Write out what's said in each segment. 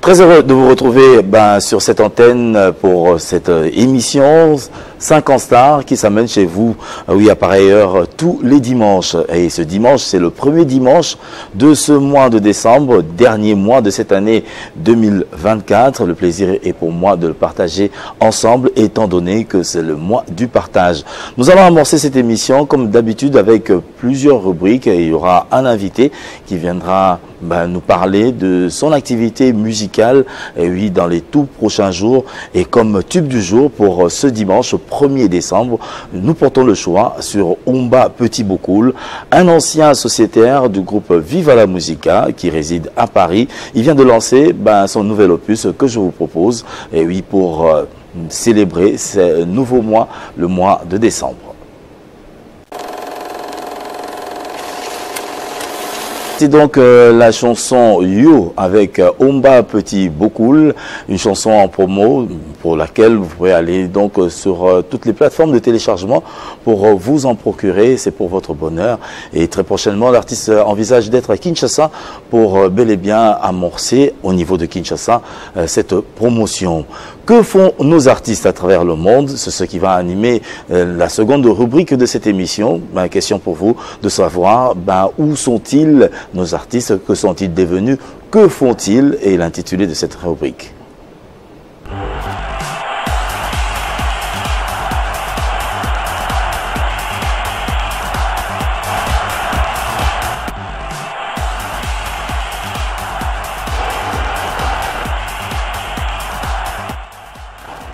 Très heureux de vous retrouver sur cette antenne pour cette émission 5 ans Stars qui s'amène chez vous, oui, à pareille heure tous les dimanches. Et ce dimanche, c'est le premier dimanche de ce mois de décembre, dernier mois de cette année 2024. Le plaisir est pour moi de le partager ensemble, étant donné que c'est le mois du partage. Nous allons amorcer cette émission comme d'habitude avec plusieurs rubriques. Et il y aura un invité qui viendra nous parler de son activité musicale, et oui, dans les tout prochains jours. Et comme tube du jour pour ce dimanche 1er décembre, nous portons le choix sur Omba Petit Bokoul, un ancien sociétaire du groupe Viva la Musica qui réside à Paris. Il vient de lancer son nouvel opus que je vous propose, et oui, pour célébrer ce nouveau mois, le mois de décembre. C'est donc la chanson You avec Omba Petit Bokoul, une chanson en promo pour laquelle vous pouvez aller donc sur toutes les plateformes de téléchargement pour vous en procurer. C'est pour votre bonheur. Et très prochainement, l'artiste envisage d'être à Kinshasa pour bel et bien amorcer au niveau de Kinshasa cette promotion. Que font nos artistes à travers le monde? C'est ce qui va animer la seconde rubrique de cette émission. Question pour vous de savoir où sont-ils nos artistes, que sont-ils devenus, que font-ils, et l'intitulé de cette rubrique.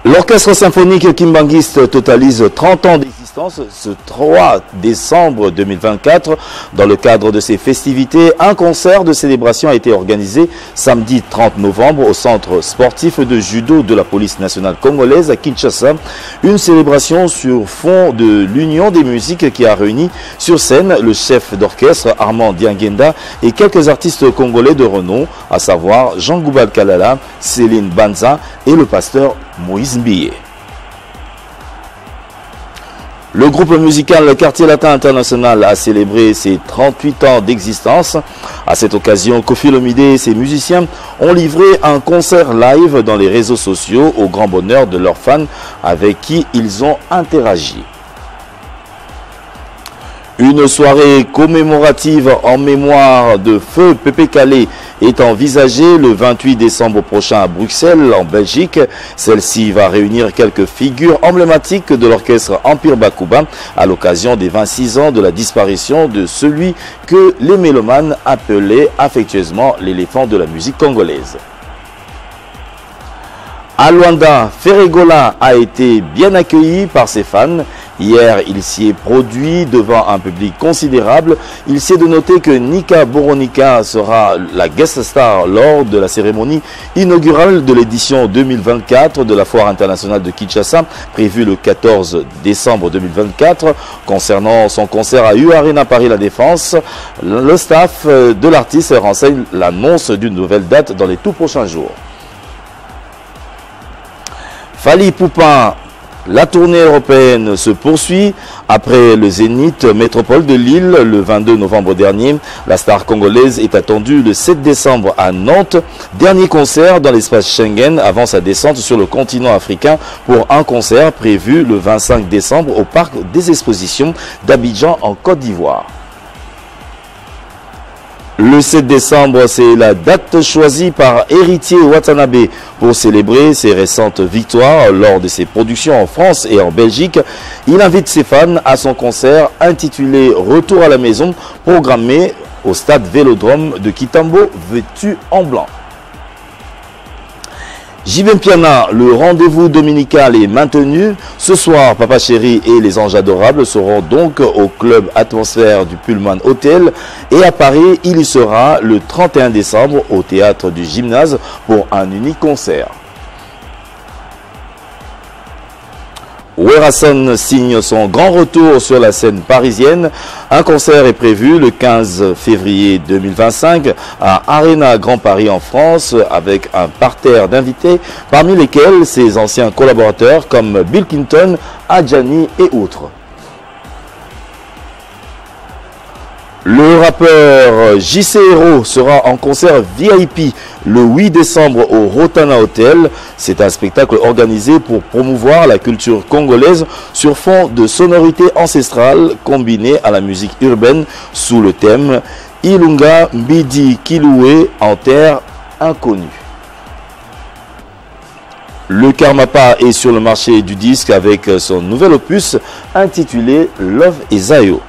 L'orchestre symphonique kimbanguiste totalise 30 ans d'existence ce 3 décembre 2024. Dans le cadre de ces festivités, un concert de célébration a été organisé samedi 30 novembre au centre sportif de judo de la police nationale congolaise à Kinshasa. Une célébration sur fond de l'union des musiques qui a réuni sur scène le chef d'orchestre Armand Diangenda et quelques artistes congolais de renom, à savoir Jean Goubal Kalala, Céline Banza et le pasteur Moïse Mbié. Le groupe musical Quartier Latin International a célébré ses 38 ans d'existence. À cette occasion, Kofi Olomide et ses musiciens ont livré un concert live dans les réseaux sociaux au grand bonheur de leurs fans avec qui ils ont interagi. Une soirée commémorative en mémoire de Feu Pépé Calé est envisagée le 28 décembre prochain à Bruxelles, en Belgique. Celle-ci va réunir quelques figures emblématiques de l'orchestre Empire Bakuba à l'occasion des 26 ans de la disparition de celui que les mélomanes appelaient affectueusement l'éléphant de la musique congolaise. À Luanda, Ferregola a été bien accueilli par ses fans. Hier, il s'y est produit devant un public considérable. Il s'est de noter que Nika Boronika sera la guest star lors de la cérémonie inaugurale de l'édition 2024 de la Foire internationale de Kinshasa, prévue le 14 décembre 2024. Concernant son concert à U-Arena Paris La Défense, le staff de l'artiste renseigne l'annonce d'une nouvelle date dans les tout prochains jours. Fally Ipupa, la tournée européenne se poursuit. Après le Zénith Métropole de Lille le 22 novembre dernier, la star congolaise est attendue le 7 décembre à Nantes. Dernier concert dans l'espace Schengen avant sa descente sur le continent africain pour un concert prévu le 25 décembre au Parc des Expositions d'Abidjan en Côte d'Ivoire. Le 7 décembre, c'est la date choisie par Héritier Watanabe pour célébrer ses récentes victoires lors de ses productions en France et en Belgique. Il invite ses fans à son concert intitulé Retour à la maison, programmé au stade Vélodrome de Kitambo, vêtu en blanc. JB Mpiana, le rendez-vous dominical est maintenu. Ce soir, Papa Chéri et les Anges Adorables seront donc au club Atmosphère du Pullman Hotel. Et à Paris, il y sera le 31 décembre au théâtre du Gymnase pour un unique concert. Werason signe son grand retour sur la scène parisienne. Un concert est prévu le 15 février 2025 à Arena Grand Paris en France avec un parterre d'invités parmi lesquels ses anciens collaborateurs comme Bill Clinton, Adjani et autres. Le rappeur JC Hero sera en concert VIP le 8 décembre au Rotana Hotel. C'est un spectacle organisé pour promouvoir la culture congolaise sur fond de sonorités ancestrales combinées à la musique urbaine sous le thème Ilunga Mbidi Kiloué en terre inconnue. Le Karmapa est sur le marché du disque avec son nouvel opus intitulé Love Isayo.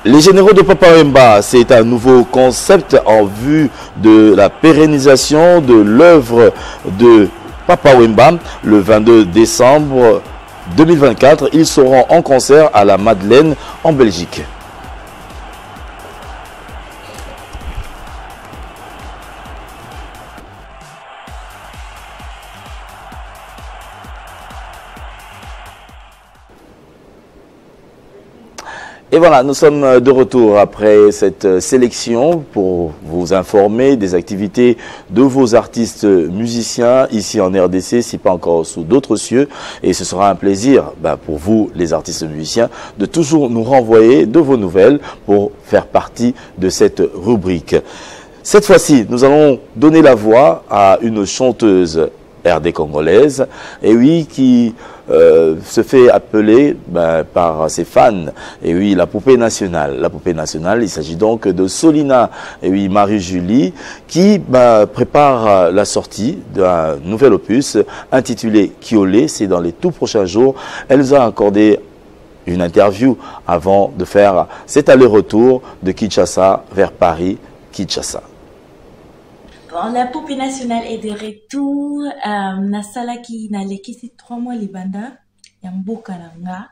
Les généraux de Papa Wemba, c'est un nouveau concept en vue de la pérennisation de l'œuvre de Papa Wemba. Le 22 décembre 2024, ils seront en concert à la Madeleine en Belgique. Et voilà, nous sommes de retour après cette sélection pour vous informer des activités de vos artistes musiciens ici en RDC, si pas encore sous d'autres cieux. Et ce sera un plaisir pour vous, les artistes musiciens, de toujours nous renvoyer de vos nouvelles pour faire partie de cette rubrique. Cette fois-ci, nous allons donner la voix à une chanteuse RD congolaise, et oui, qui se fait appeler par ses fans, et oui, la poupée nationale. La poupée nationale, il s'agit donc de Solina, et oui, Marie-Julie, qui prépare la sortie d'un nouvel opus intitulé Kiolé. C'est dans les tout prochains jours. Elle nous a accordé une interview avant de faire cet aller-retour de Kinshasa vers Paris, Kinshasa. Bon, la poupée nationale est de retour. Nasalaki na lekisi 3 mois libanda ya mboka nanga.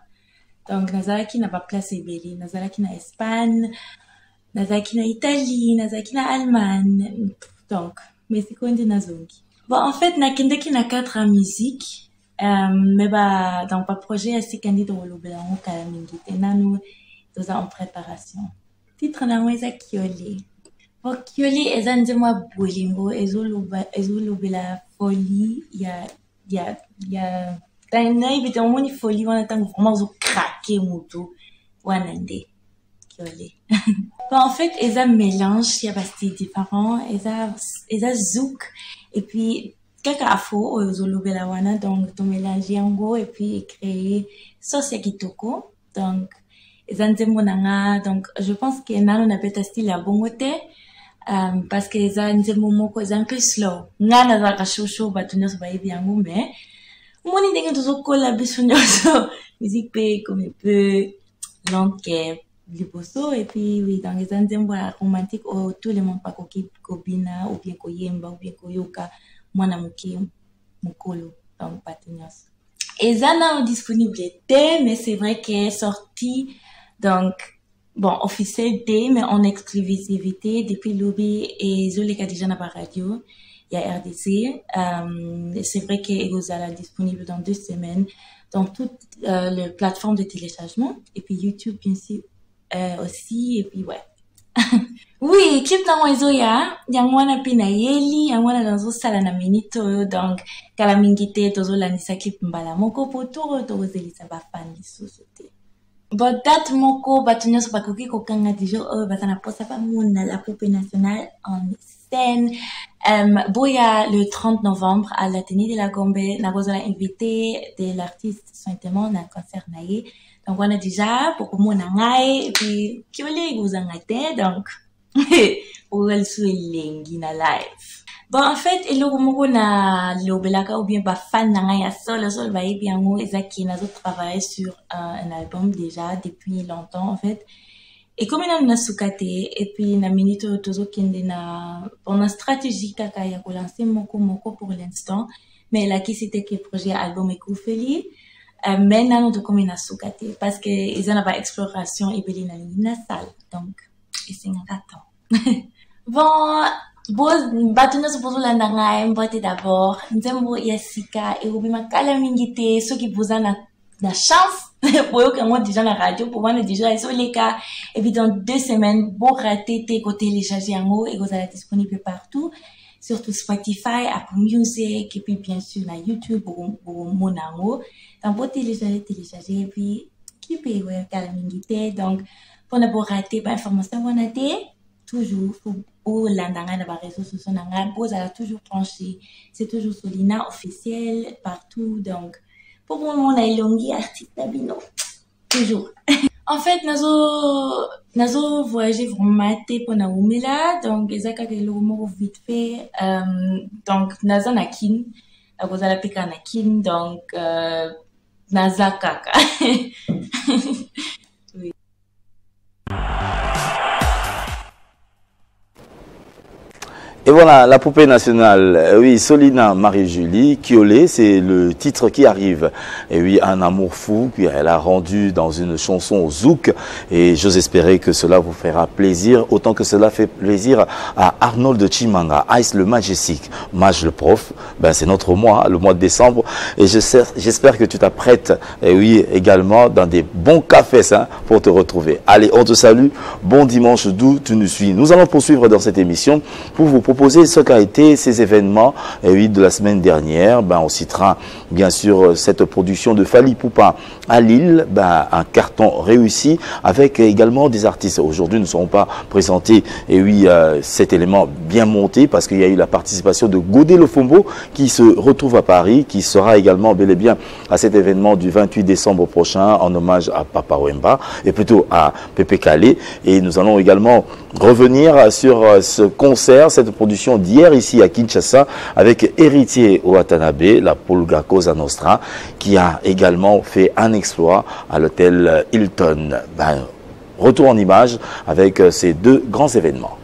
Donc nazalaki na ba place ebele, nazalaki na Espagne, nazalaki na Italie, nazalaki na Allemagne. Donc mais c'est quoi na zongi. Bon, en fait nakendeki na 4 en musique. Mais donc pas projet assez candidat au lobela on kala mingi tenanu dans en préparation. Titre na weza Kiolé. Kiolé eza nzembo bolingo ezolobela folie ya taina ibite omoni folie wana tango vraiment ozo craquer mutu wana nde Kiolé. En fait eza mélange ya ba style différent, eza zouk et puis kaka afro ezolobela wana, donc to mélanger yango et puis créer sauce ya kitoko. Donc eza nzembo nanga, donc je pense que nano na beta style ya bongo te. Parce que eza nzembo moko eza un peu slow. Nga nazalaka shosho bato nyonso bayebi yango, mais omoni ndenge tozokola biso nyonso musique pe comme peu longue liboso. Et puis oui, donc eza nzembo ya romantique oyo tout le monde bakoki kobina ou bien koyemba ou bien koyoka mwana moke mokolo, donc bato nyonso. Eza nano disponible te, mais c'est vrai qu'elle est sortie donc bon, officiel D, mais en exclusivité depuis lobby et Zoleka déjà na radio, il y a RDC. C'est vrai qu'elle est disponible dans 2 semaines dans toutes les plateformes de téléchargement et puis YouTube bien sûr aussi, et puis ouais. Oui, clip na mwezo ya yangwana pina yeli yangwana nazo sala na minito, donc kala mingite tozo lanisa clip mbala moko poto tozo zelisa ba fan lisusu te. But that moko bato nyonso bakoki kokanga dijo oyo bazana posa pa mona la poupée nationale en scène. Boya le 30 novembre à l'Athénée de la Gombe, na kozala invité de l'artiste Sointement na concert na ye. Donc on a déjà pour mona ngai et puis Kiolé gozanga te, donc pour elle sou elengi na live. Bon, en fait, eloko moko na lobelaka ou bien ba fan na ngai ya sol ba yebi yango ezaki nazo travailler sur un album déjà depuis longtemps en fait. Et comme on a sukate et puis na minute tozo kende na pendant stratégie kaka ya ko lancer moko pour l'instant, mais là qui c'était que projet album ekoufeli. Mais nano to comme na sukate parce que ils en a exploration et beli na salle. Donc et c'est un temps. Bon, bato nyonso bozolanda ngai mbote d'abord nzembo ya sika ekobima kala mingi te soki boza na chance boyoka yango déjà na radio pour wana déjà ezoleka, et puis dans 2 semaines bo raté te ko télécharger yango ekozala disponible partout surtout Spotify, Apple Music, et puis bien sûr na YouTube pour mon amour. Donc pour télécharger, et puis qui peut ouais calamité. Donc pour ne pas rater pas information on a été toujours pour l'andanga na réseaux sociaux nanga pour ça toujours tranché. C'est toujours Solina officiel partout. Donc pour moi on a longi artiste d'abino toujours. En fait, nazo voyagé vraiment pour na umela, donc ezaka ke lomo vite fait, donc naza na kin, akoza la pika na kin, donc naza kaka. Oui. Et voilà, la poupée nationale, oui, Solina Marie-Julie Kiolé, c'est le titre qui arrive. Et oui, un amour fou qu'elle a rendu dans une chanson au zouk. Et j'ose espérer que cela vous fera plaisir, autant que cela fait plaisir à Arnold Chimanga, Ice le Majestic, Maj le prof. Ben, c'est notre mois, le mois de décembre. Et j'espère que tu t'apprêtes, et oui, également dans des bons cafés hein, pour te retrouver. Allez, on te salue. Bon dimanche d'où tu nous suis. Nous allons poursuivre dans cette émission pour vous proposer ce qu'a été ces événements oui, de la semaine dernière. Ben, on citera bien sûr cette production de Fally Ipupa à Lille, ben, un carton réussi avec également des artistes. Aujourd'hui, nous ne serons pas présentés et oui, cet élément bien monté parce qu'il y a eu la participation de Godé Lofombo qui se retrouve à Paris, qui sera également bel et bien à cet événement du 28 décembre prochain en hommage à Papa Wemba et plutôt à Pépé Calé. Et nous allons également revenir sur ce concert, cette production d'hier ici à Kinshasa avec Héritier Watanabe, la Polga Cosa Nostra, qui a également fait un exploit à l'hôtel Hilton. Ben, retour en image avec ces deux grands événements.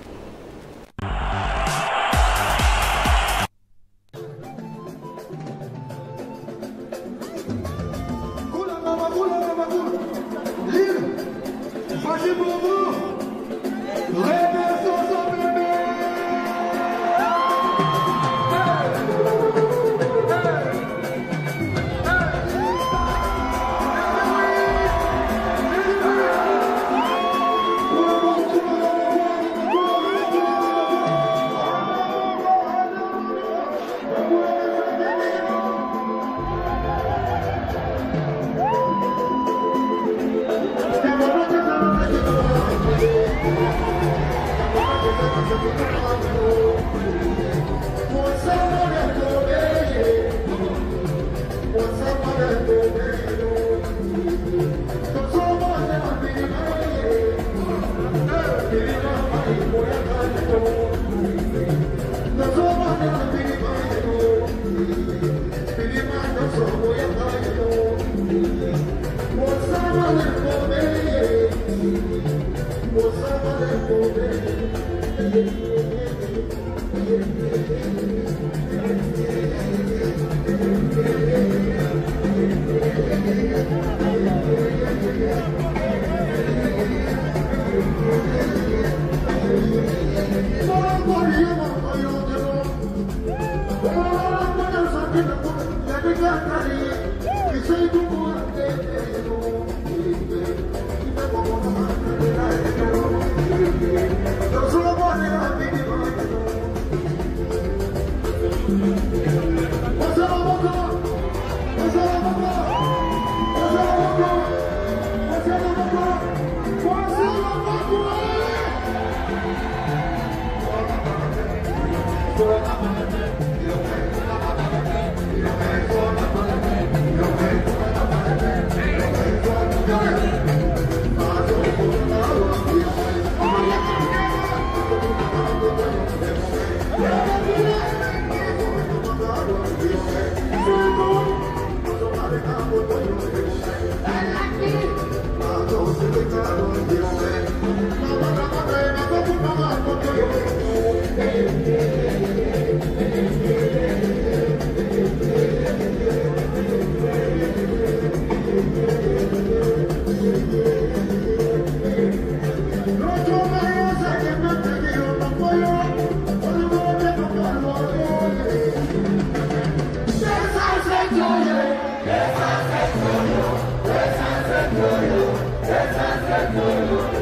Let's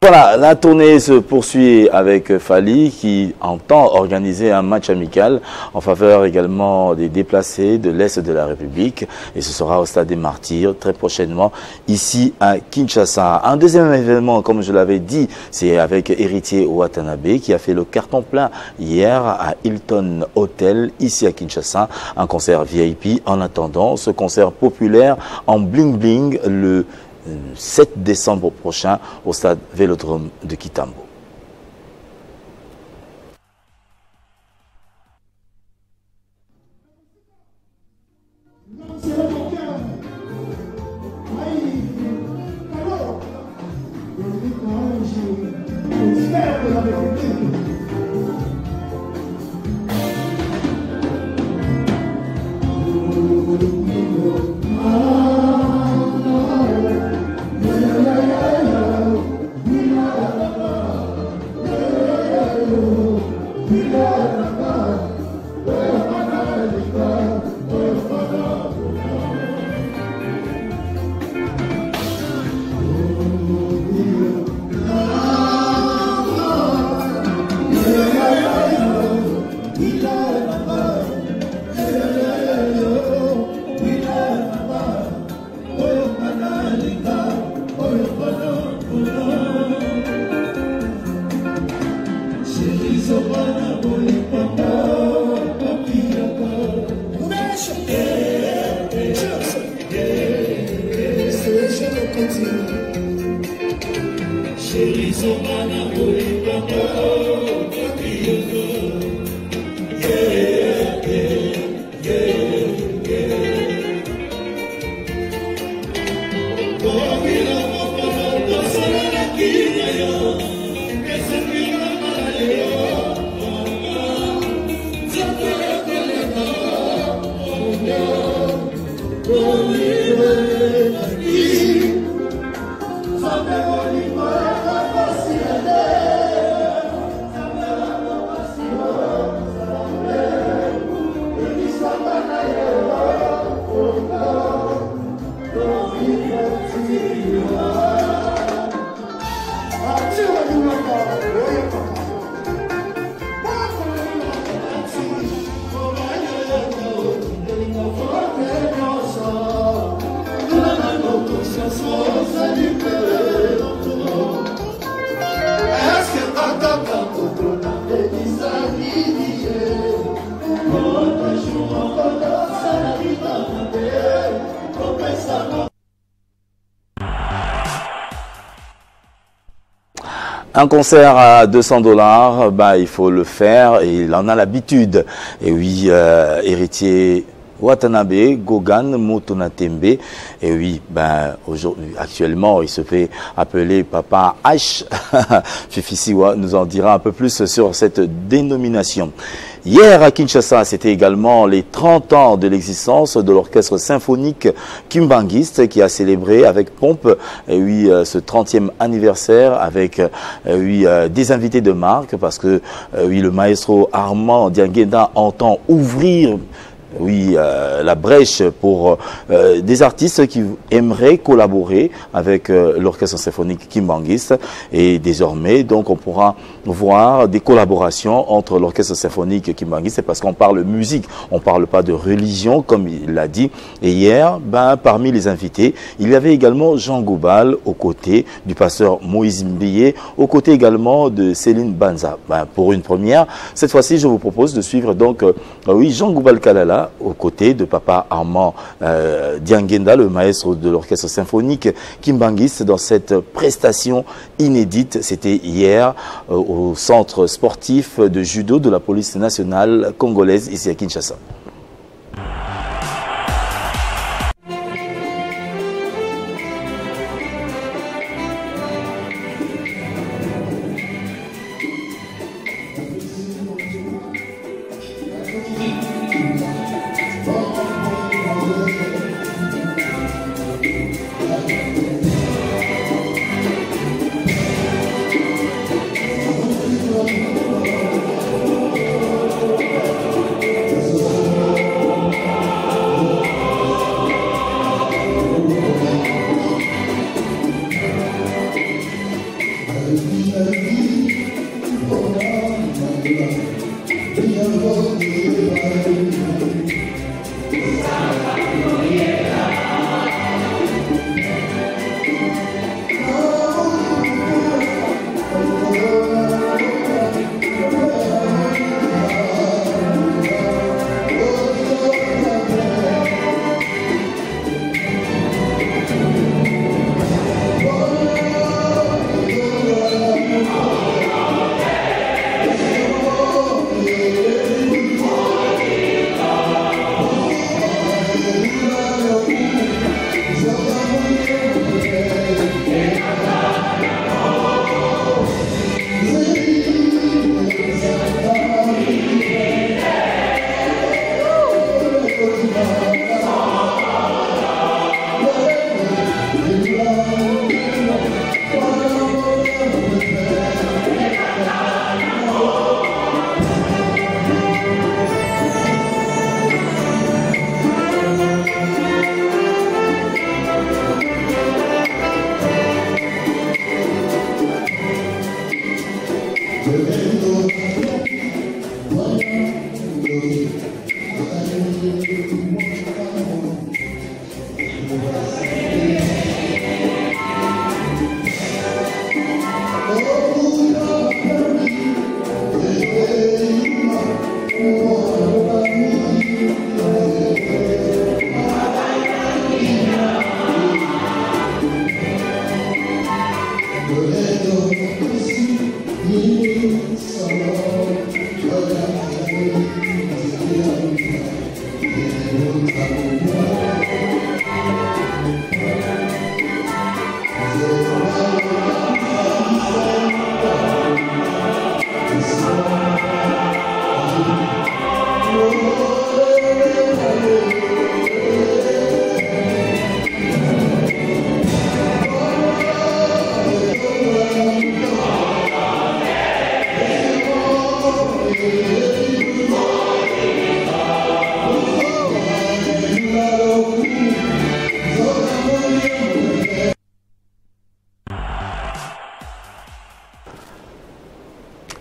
Voilà, la tournée se poursuit avec Fally qui entend organiser un match amical en faveur également des déplacés de l'Est de la République et ce sera au Stade des Martyrs très prochainement ici à Kinshasa. Un deuxième événement, comme je l'avais dit, c'est avec Héritier Watanabe qui a fait le carton plein hier à Hilton Hotel ici à Kinshasa, un concert VIP en attendant ce concert populaire en bling bling le 7 décembre prochain au stade Vélodrome de Kitambo. Un concert à $200, bah, il faut le faire et il en a l'habitude. Et oui, Héritier Watanabe, Gogan Motonatembe. Et oui, ben, actuellement, il se fait appeler Papa H. Fifi Siwa nous en dira un peu plus sur cette dénomination. Hier à Kinshasa, c'était également les 30 ans de l'existence de l'orchestre symphonique Kimbanguiste qui a célébré avec pompe ce 30e anniversaire avec des invités de marque parce que le maestro Armand Dianguenda entend ouvrir la brèche pour des artistes qui aimeraient collaborer avec l'orchestre symphonique Kimbanguiste. Et désormais, donc, on pourra voir des collaborations entre l'orchestre symphonique Kimbanguiste parce qu'on parle musique, on ne parle pas de religion, comme il l'a dit. Et hier, parmi les invités, il y avait également Jean Goubal aux côtés du pasteur Moïse Mbiye, aux côtés également de Céline Banza. Pour une première, cette fois-ci, je vous propose de suivre donc, Jean Goubal Kalala, aux côtés de Papa Armand Dianguenda, le maestro de l'orchestre symphonique Kimbanguiste, dans cette prestation inédite. C'était hier au centre sportif de judo de la police nationale congolaise ici à Kinshasa.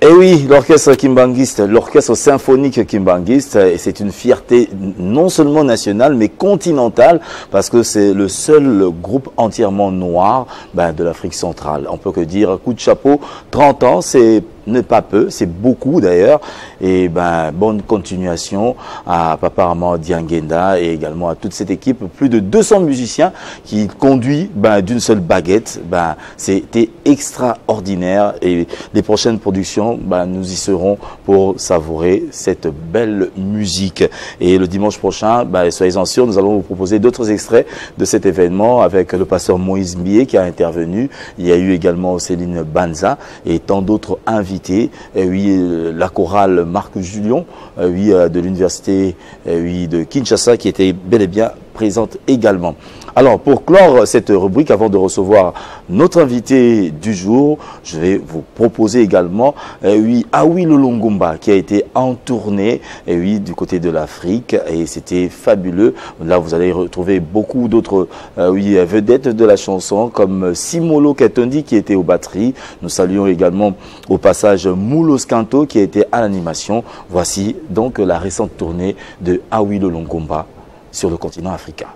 Et oui, l'orchestre Kimbanguiste, l'orchestre symphonique Kimbanguiste, c'est une fierté non seulement nationale, mais continentale, parce que c'est le seul groupe entièrement noir de l'Afrique centrale. On peut que dire, coup de chapeau, 30 ans, c'est n'est pas peu, c'est beaucoup d'ailleurs. Et bonne continuation à Papa Armand Dianguenda et également à toute cette équipe, plus de 200 musiciens qui conduit d'une seule baguette. C'était extraordinaire et les prochaines productions, nous y serons pour savourer cette belle musique. Et le dimanche prochain, soyez-en sûrs, nous allons vous proposer d'autres extraits de cet événement avec le pasteur Moïse Mbiye qui a intervenu. Il y a eu également Céline Banza et tant d'autres invités invités. Oui, la chorale Marc Julion, oui, de l'université oui, de Kinshasa, qui était bel et bien présente également. Alors, pour clore cette rubrique, avant de recevoir notre invité du jour, je vais vous proposer également oui, Awi Lolongomba, qui a été en tournée oui, du côté de l'Afrique, et c'était fabuleux. Là, vous allez retrouver beaucoup d'autres oui, vedettes de la chanson, comme Simolo Katondi, qui était aux batteries. Nous saluons également au passage Moulos Kanto, qui a été à l'animation. Voici donc la récente tournée de Awi Lolongomba sur le continent africain.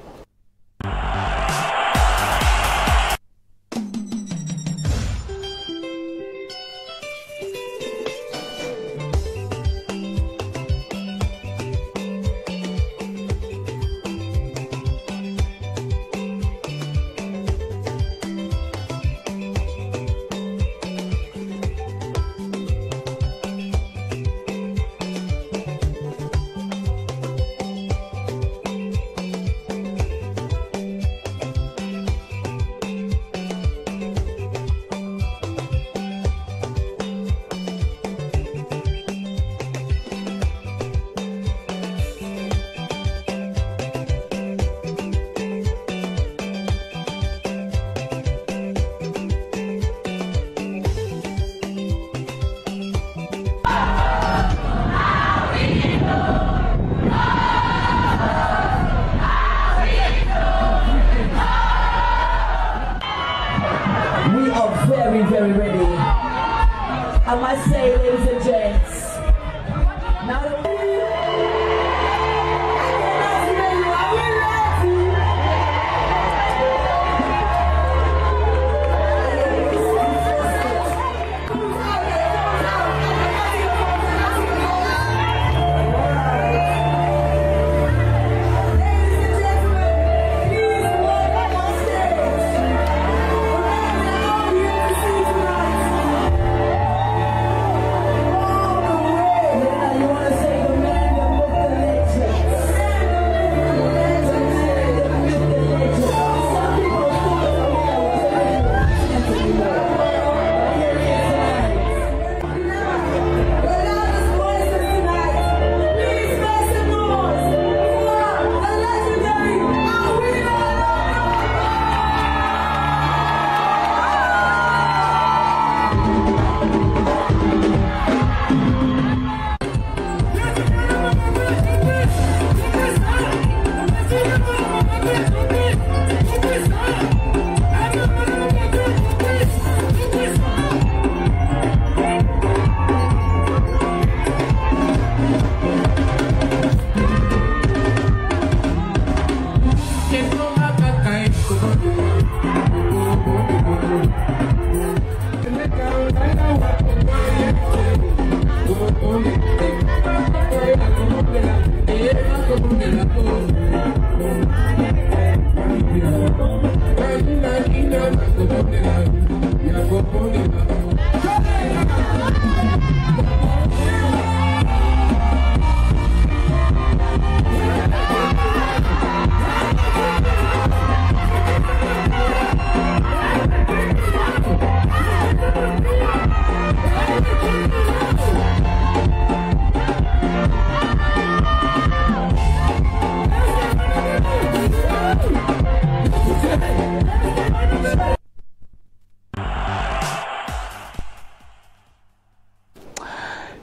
Very ready. I must say, ladies and gents, now that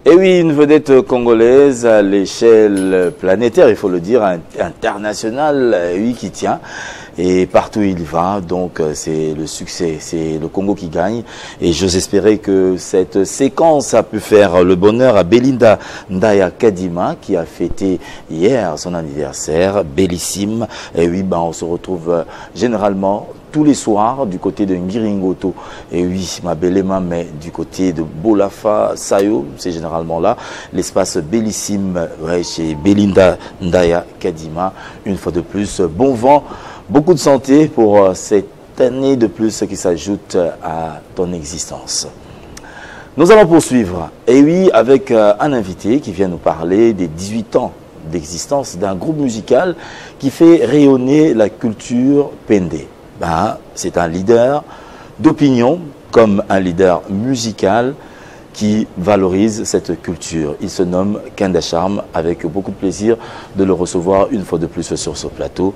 Et oui, une vedette congolaise à l'échelle planétaire, il faut le dire, internationale, oui, qui tient. Et partout où il va, donc c'est le succès, c'est le Congo qui gagne. Et j'ose espérer que cette séquence a pu faire le bonheur à Belinda Ndaya Kadima, qui a fêté hier son anniversaire, bellissime. Et oui, ben, on se retrouve généralement tous les soirs du côté de Ngiringoto. Et oui, ma belle maman, mais du côté de Bolafa, Sayo, c'est généralement là. L'espace bellissime ouais, chez Belinda Ndaya Kadima. Une fois de plus, bon vent, beaucoup de santé pour cette année de plus qui s'ajoute à ton existence. Nous allons poursuivre. Et oui, avec un invité qui vient nous parler des 18 ans d'existence d'un groupe musical qui fait rayonner la culture Pendé. Ben, c'est un leader d'opinion comme un leader musical qui valorise cette culture. Il se nomme Kenda Charme, avec beaucoup de plaisir de le recevoir une fois de plus sur ce plateau.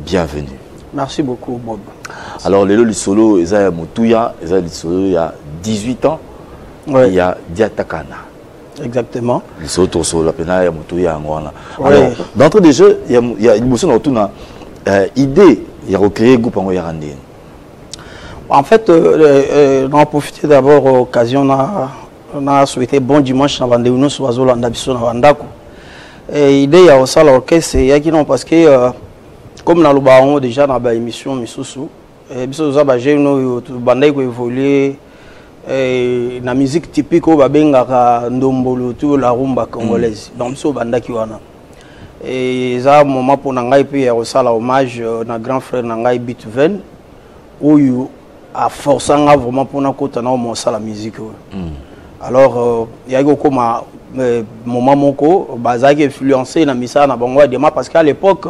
Bienvenue. Merci beaucoup, Bob. Alors, Lelo Lissolo, il y a Moutouya, il y a 18 ans, ouais. Il y a Diatakana. Exactement. Lissolo Toso, la pena, il y a Moutouya. Alors, d'entrée de jeu, il y a une motion dans idée, il y a recréé groupe en Yarandine. En fait, on a profité d'abord de l'occasion, on a souhaité bon dimanche avant de nous sur Azolanda Biso na Wandako. Et l'idée, il y a aussi l'orchestre, il y a qui non parce que comme dans le baron déjà dans l'émission Misusu, Biso Zaba j'ai une bande qui évolue la musique typique au Babengaka Ndombolo tout la rumba congolaise. Donc Biso banda qui wana. Et ça un moment pour nangai puis il y a aussi l'hommage na grand frère nangai Beethoven où a forcé vraiment pour nous côté la musique. Alors il y a eu comme moment moko bazaki influencé na misa na bango dema parce qu'à l'époque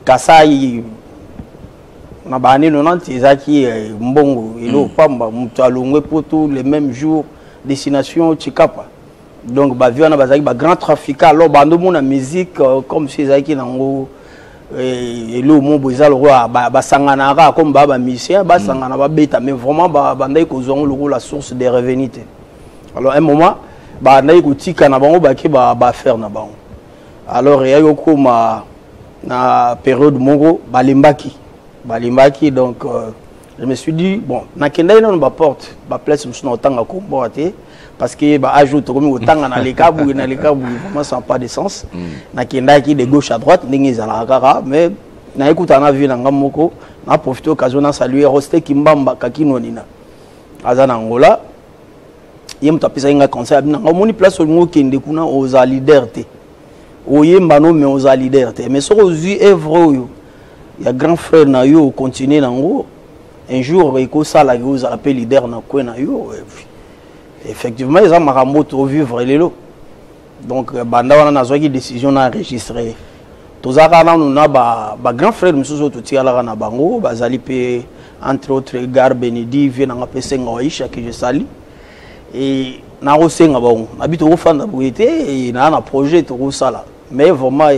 Kasai na bani 90 ezaki mbongo ilo pamba mutalongwe pour tous les mêmes jours destination Chikapa. Donc baviana bazaki ba grand trafiquant alors bando mona musique comme si ezaki nango et le mot bozal roi basanganara comme baba musicien basangana ba beta mais vraiment bandai ko zongo le la source des revenus. Alors un moment bandai ko tika na bango ba ki ba faire na bango. Alors il y a eu comme na période mongo balimbaki donc je me suis dit bon na kenda ina ba porte ba place musuna otanga ko boate parce que bah ajoute comme autant dans les câbles vraiment ça n'a pas de sens na kenda qui de gauche à droite ndingi za la kaka mais na écoute na vu na ngamoko na profiter occasion na saluer Roste Kimbamba kakino nina azana Angola yem tapisa inga concert na ngomoni place ngo kende kuna oza leaderté oyemba no mais oza leaderté mais so ozu evre yo ya grand frère na yo continuer nango un jour eko sala yo za appel leader na ko na yo effectivement ils ont maramoto vivre les lots donc banda wana na zoki décision na enregistrer tozaka na nous na ba grand frère mususu to tiala na bango bazali pe entre autres Gar Benedi vient na pesenga Aisha que je sali et na rosenga bango habito ko fanda buete et na projet to sala mais vraiment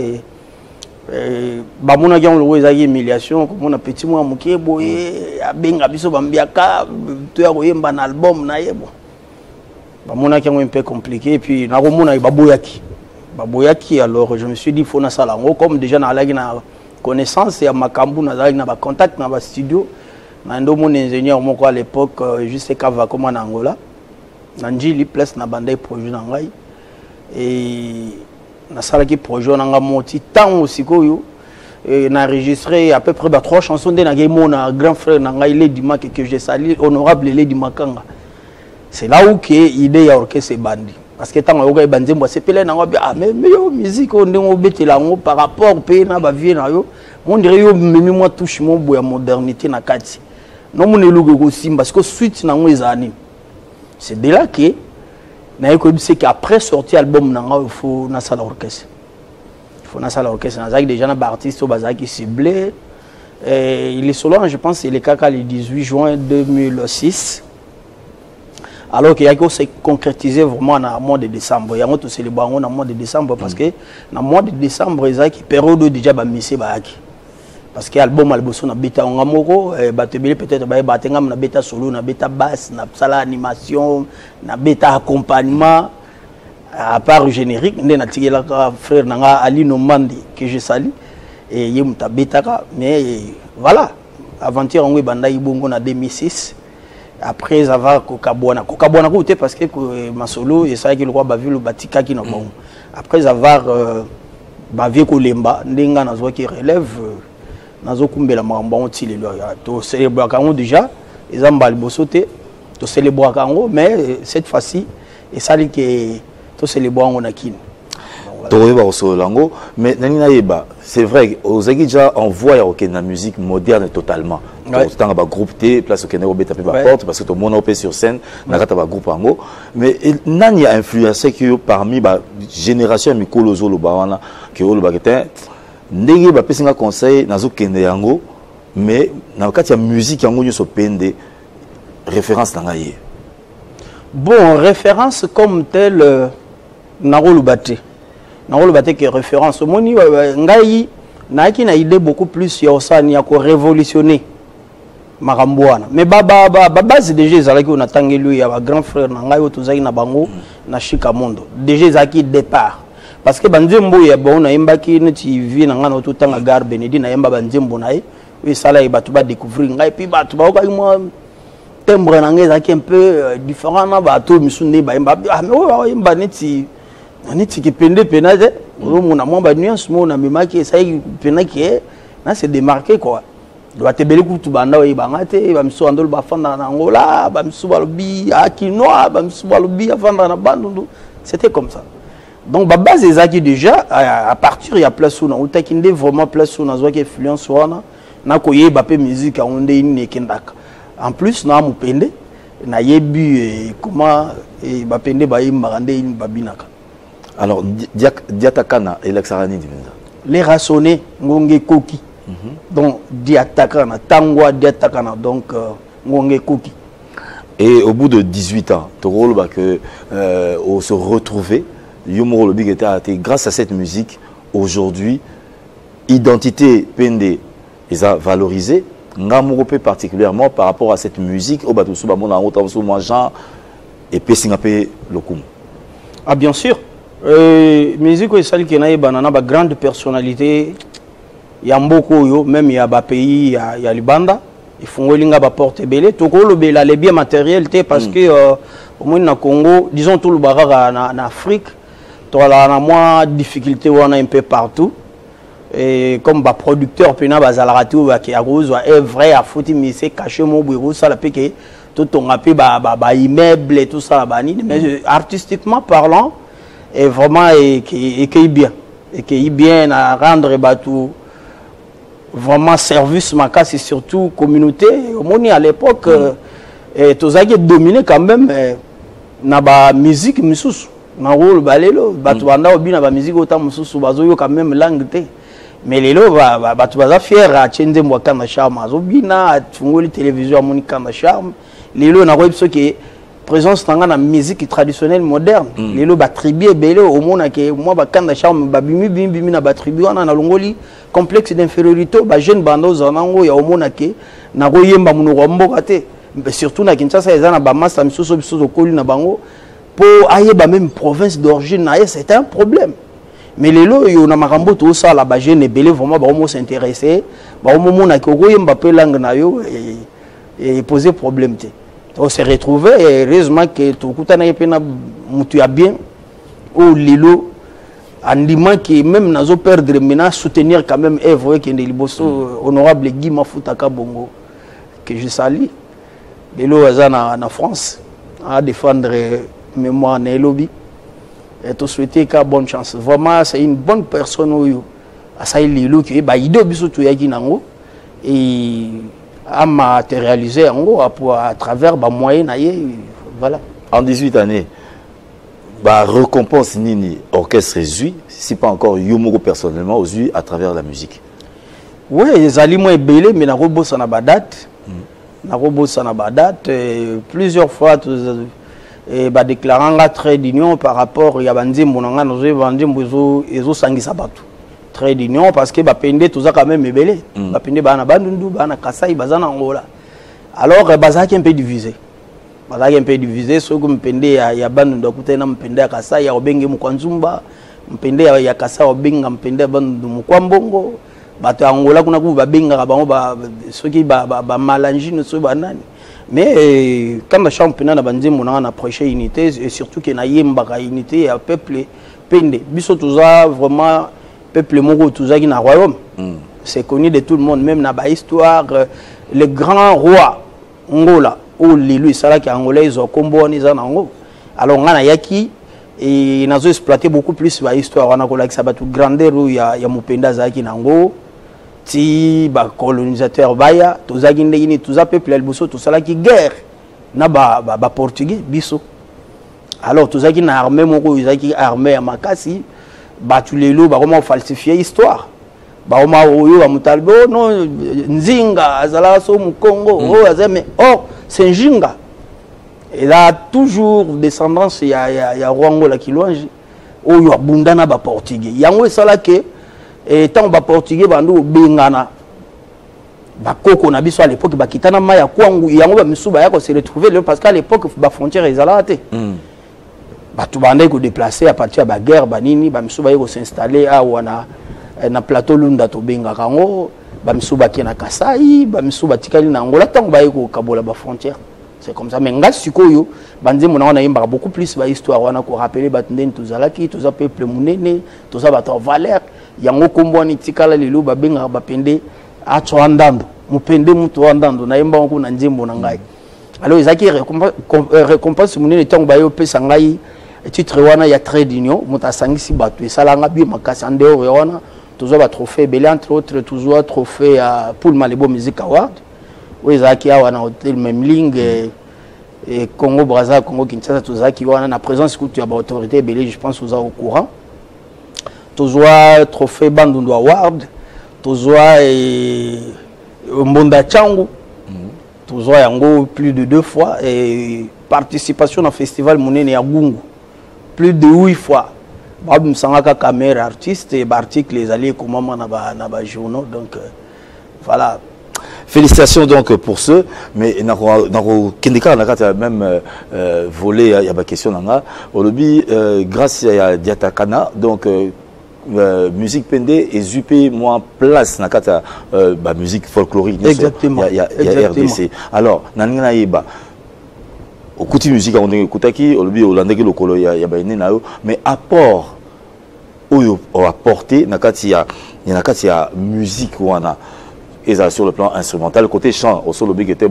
bamona ki on le humiliation comme on a petit moi moké boye abenga biso bambiaka to ya koyemba na album na yebo bamona ki un peu compliqué et puis na komona baboyaki alors je me suis dit il faut na sala ngo comme déjà na alaki na connaissance ya makambu na zalaki na ba contact na ba studio na ndo mon ingénieur moko à l'époque juste kava comme en Angola na njili place na bandai projet na ngai et na sala ki projet na nga moti tant aussi ko na enregistré à peu près 3 chansons de na na grand frère na ngai Lady Mak que j'ai sali honorable Lady Makanga. C'est là où l'idée est orchestre bandi. Parce que tant que vous bandi, moi c'est pelé na ah mais yo musique on est bête là par rapport pays na ba vie na yo, on dirait yo même moi touche mon boya modernité na kati. Non mon elugo ko simba parce que suite na ngwezani. C'est de là que na ko c'est qu'après sortir album na il faut na salle orchestre. Il faut na salle orchestre na zaki déjà na ba artiste au bazaki ciblé. Il est solo je pense c'est le cas le 18 juin 2006. Alors qu'il y a que se concrétiser vraiment dans le mois de décembre. Il y a tout célébrer dans le mois de décembre parce que dans le mois de décembre, il y a une période déjà bamisé baaki. Parce que l'album alboso na beta ngamoko, batebele peut-être batengam na beta solo, na beta basse, na sala animation, na beta accompagnement à part générique, ndé na tigela frère nanga Ali Nomandi que je salue et yem ta beta mais voilà, aventure ngwe banda ibongo na 2006. Après avoir Kokabwana côté parce que ma solo et ça qui le roi bavu le batika qui n'a bon après avoir bavé Kolemba ndenga na zo qui relève na zo kumbela mambon tili lo to célébrer kango déjà les ambal bosoté to célébrer kango mais cette fois-ci et ça li que to célébrer on a kin mais c'est vrai aux déjà on voit la musique moderne totalement tant que groupe T place au Kenya porte parce que tout le monde est sur scène na kata ba groupe ango mais nani a influencé que parmi ba génération mikolo zolo ba wana que olo ba ketin ndenge ba pesinga conseil nazo kende yango mais na kati ya musique yango nyo so pende référence na ngaye Bon, référence comme telle, Narolo Baté. Narolo Baté qui est référence. Moni, Ngaï, Naiki na idée beaucoup plus, Yosani, à révolutionner Maramboana. Mais base déjà, Zalaki, on a tangé lui, il y a un grand frère, Nangaï, Tozaki, Nabango, Nashika Mondo. Déjà, Zaki départ. Parce que Banzembo, il y a bon, Naimbaki, Ntivi, Nangano, tout le temps, Gare Benedi, Naimba Banzembo, Naï, oui, ça là, il va découvrir, et puis, moi, timbre un peu différent na bato misunde ba imba ah mais imba neti ki pende penade mona mo ba nuance mo na memaki ça penaki na se démarquer quoi doit te beli kutu banda o ibangate ba misu andol ba fanda na Angola ba misu balobi akinoa ba misu balobi afanda na bandundu c'était comme ça donc ba base ezaki déjà à partir il y a place où na utakinde vraiment place où na zo ki influence wana na koyeba pe musique a onde ini kendaka. En plus, na mupende na yebi comment bapende ba imbarande in babinaka. Alors Diatakana et Laxarani Dimenza. Les rassonner ngonge koki. Donc Diatakana tangwa Diatakana donc ngonge koki. Et au bout de 18 ans, ton rôle que on se retrouver, Yomoro Lobi était grâce à cette musique aujourd'hui identité pende ils a valorisé. Ngamoropé particulièrement par rapport à cette musique au bateau suba mona autant sous mangeant et pesingapé lokum. Ah bien sûr. Musique est celle qui n'a banana ba grande personnalité. Il y a beaucoup yo même il y a ba pays il y a Libanda ils font linga ba porte belé to ko lo bela les biens matériels parce que au moins na Congo disons tout le barara en Afrique to la na moins difficulté on a un peu partout. Et comme bah producteur pena bazalarato qui a rose est vrai à fouti mais c'est caché mon bureau ça la piqué tout on a pu bah immeuble et tout ça bani mais artistiquement parlant est vraiment et qui bien à rendre bateau vraiment service ma casse et surtout communauté au monde à l'époque et tout ça qui est dominé quand même na ba musique misusu na rôle balelo bateau banda obi na ba musique autant misusu bazo quand même langue té. Mais les lots, tu vas faire à Tchendé Mwakana Charme, à Zobina, à Tungoli Télévision à Monikana Charme. Les lots, on a vu que présence dans la musique traditionnelle moderne. Les lots, tribu belé au monde que moi, Bakana Charme, Babimi, Bimi, na tribu, on a Longoli, complexe d'infériorité, jeune bandos en ango, il y a au monde que na Royemba Mourombo Gate. Surtout na Kinshasa, ils ont un masse, Misoso, Bisoso, Koli, na Bango. Pour ailler même province d'origine, c'était un problème. Mais les lots, il y a un marambo tout ça, la bagène est belé, vraiment, on s'intéresser. Au moment où on a Mbappé langue et poser problème. On s'est retrouvé et heureusement que tout le monde a bien. Ou les lots, en disant que même dans nos perdre, maintenant soutenir quand même Eve, qui est honorable Guy Mafoutaka Bongo, que je salue. Les lots, en France, à défendre mémoire dans les lobbies. Et te souhaiter qu'à bonne chance. Vraiment, c'est une bonne personne où ça il est qui est idée biso tu yaki nango et à matérialiser à travers ba moyen voilà. En 18 années, bah récompense nini orchestre Zui, si pas encore Yomoro personnellement aux Zui à travers la musique. Oui, les aliments est belé mais na robot ça na badate. Na robot ça na badate plusieurs fois et bah déclarant la trait d'union par rapport à Bandim Monanga nous Bandim Bozo et zo sangisa batu trait d'union parce que bah pende tout ça quand même est belé bah pende bah na bandundu bah na Kasai bah na Angola alors bah ça qui un peu divisé ce que mpende ya bandundu côté na mpende ya Kasai ya obenge mukwanzumba mpende ya Kasai obenga mpende bandundu mukwambongo bato Angola kuna ku babenga bango ba ceux qui ba malangi no so banani. Mais quand le championnat a bandé mon an approché unité et surtout qu'il y a une unité à peuple pende biso tout ça vraiment peuple mongo tout ça qui na royaume c'est connu de tout le monde même na ba histoire le grand roi Angola ou l'élu ça là qui angolais ils ont combo ni za nango alors on a yaki et ils ont exploité beaucoup plus la histoire on a ko la qui ça ba tout grandeur il y a mupenda za qui nango ti ba colonisateur baya tozaki ndengini tuza peuple alboso tout ça là qui guerre na ba portugais biso alors tozaki na armée moko tozaki armée ya makasi ba tu lelo ba comment falsifier histoire ba oma oyo ba mutalbo non nzinga azala so mu Congo oh azame oh c'est njinga Et là, toujours descendance, il y a Rwango la Kilwanji, où il y a Bundana ba portugais. Il y a un ça là que, et tant ba portugais, bando bengana, ba koko na biso à l'époque, ba kitana maya kwangu, il y a un ba misuba yako se retrouver parce qu'à l'époque, ba frontière ils allaient rater. Ba tout bandé ko déplacer à partir de la guerre, ba nini, ba misuba yako s'installer à wana na plateau lunda to benga kango, ba misuba ki na Kasai, ba misuba tikali na Angola tant ba yako kabola ba frontière. C'est comme ça. Mais ngal sikoyo, bandi mona on a yimba beaucoup plus ba histoire wana ko rappeler batnden tozalaki, toza peuple munene, toza bato valeur, yango kombo ni tikala lelo ba benga ba pende a tsoandando, mupende muto andando na yimba ko na nzembo na ngai. Alors ezaki récompense munene tango ba yo pesa ngai titre wana ya trade union, muta sangisi bato esalanga bi makasi ande wana, toza ba trophée belé entre autres toza trophée à Paul Malebo Music Award. Oui, Zaki a un hôtel même ligne et Congo Brazza, Congo Kinshasa, tout ça qui a la présence que tu as autorité belé, je pense aux au courant. Tozoa trophée Bandundu Award, Tozoa et Mbonda Changu, Tozoa yango plus de 2 fois et participation au festival Monene à Gungu plus de 8 fois. Bab Sangaka caméra artiste et article les alliés comment na ba journaux donc voilà. Félicitations donc pour ceux, mais dans Kendeka on a même volé il y a pas question là. Au lobby grâce à Diatakana donc musique pendé et Zupé moins place na kata musique folklorique. Exactement. Il y a RDC. Alors nangina yeba au côté musique on écoutaki au lobby holandais le colo il y a baine na mais apport oyo apporté na kati ya musique wana. Et ça sur le plan instrumental, côté chant, au solo big était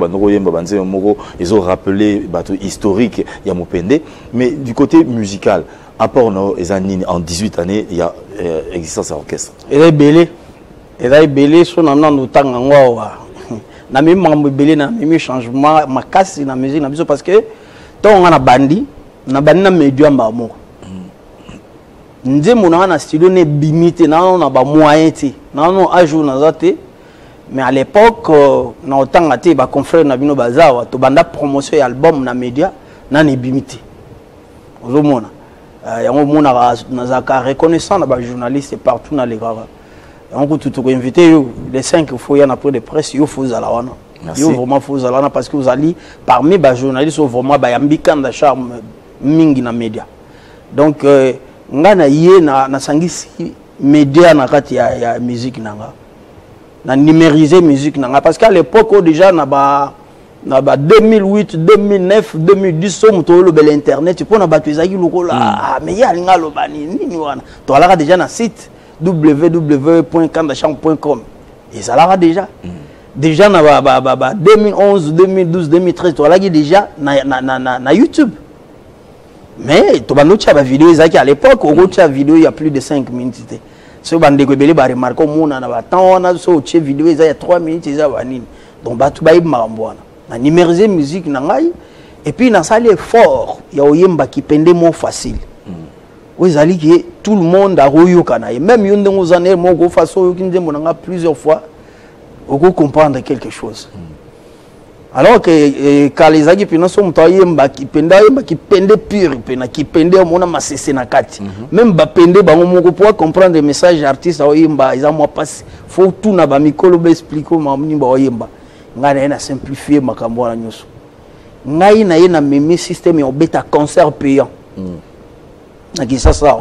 ils ont rappelé bateau historique Yamopende, mais du côté musical, apport en 18 années, il y a existence à orchestre. Elle est belé, son nom nous tang angwa. Na même mambo belé na même changement, ma casse na musique na biso parce que tant on a bandi na média mbamo. Nze mona na studio ne bimité na na ba moyen ti, na no ajout na zate. Mais à l'époque, na autant até ba confrère na bino bazawa to banda promotion et album na média na nebimité. Ozomona. Yango mona na zaka reconnaissant na ba journaliste partout na les gars. Yango tout invité les 5 fois y en a pour de presse yo faut ala wana. Yo vraiment faut ala parce que vous allez parmi ba journalistes vraiment ba yambika na charme mingi na média. Donc ngana yé na sangisi média na kati ya musique nanga. Na numériser musique nanga parce qu'à l'époque déjà na ba 2008 2009 2010 somme to le bel internet tu peux na battu ezaki lokola mais ya linga lo bani nini wana to alaka déjà na site www.kandachamp.com et ça là déjà déjà na ba 2011 2012 2013 to alaki déjà na YouTube mais to bano cha ba vidéo ezaki à l'époque au cha vidéo il y a plus de 5 minutes. Si vous avez remarqué, vous avez remarqué que la vidéo il y a 3 minutes. Donc, vous avez numériser la musique. Et puis, dans l'effort, il y a des gens qui pendent moins facile. Vous avez que tout le monde a réussi. Même si vous avez plusieurs fois, vous comprendre quelque chose. Alors que quand les gens qui sont qui pendent pur, qui pendent mon amassé na kati. Même ba pendent ba on pouvoir comprendre les messages artistes oyemba, ils ont pas faut tout na ba mikolo ba expliquer ma mnimba oyemba. Ngana na simplifier makambo na nyoso. Ngai na yena meme système ya beta concert payant. Na kisa ça.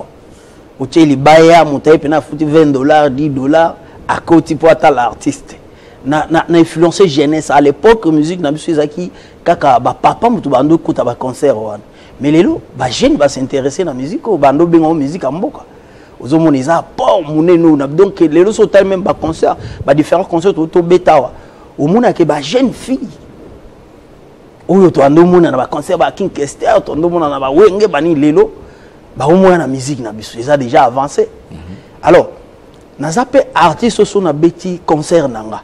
O teli baya mutai pena futi $20 $10 à côté pour atteindre l'artiste. Na influencé jeunesse à l'époque musique na biso ezaki kaka ba papa mutu bando kuta ba concert wana mais lelo ba jeune ba s'intéresser na musique o bando bengo musique amboka ozomona eza port muneno na donc lelo so tal même ba concert ba différents concerts to betawa o mona ke ba jeune fille oyo to ando mona na ba concert ba King Kester to ando mona na ba wenge bani lelo ba o mona na musique na biso eza déjà avancé alors na zape artiste so na beti concert nanga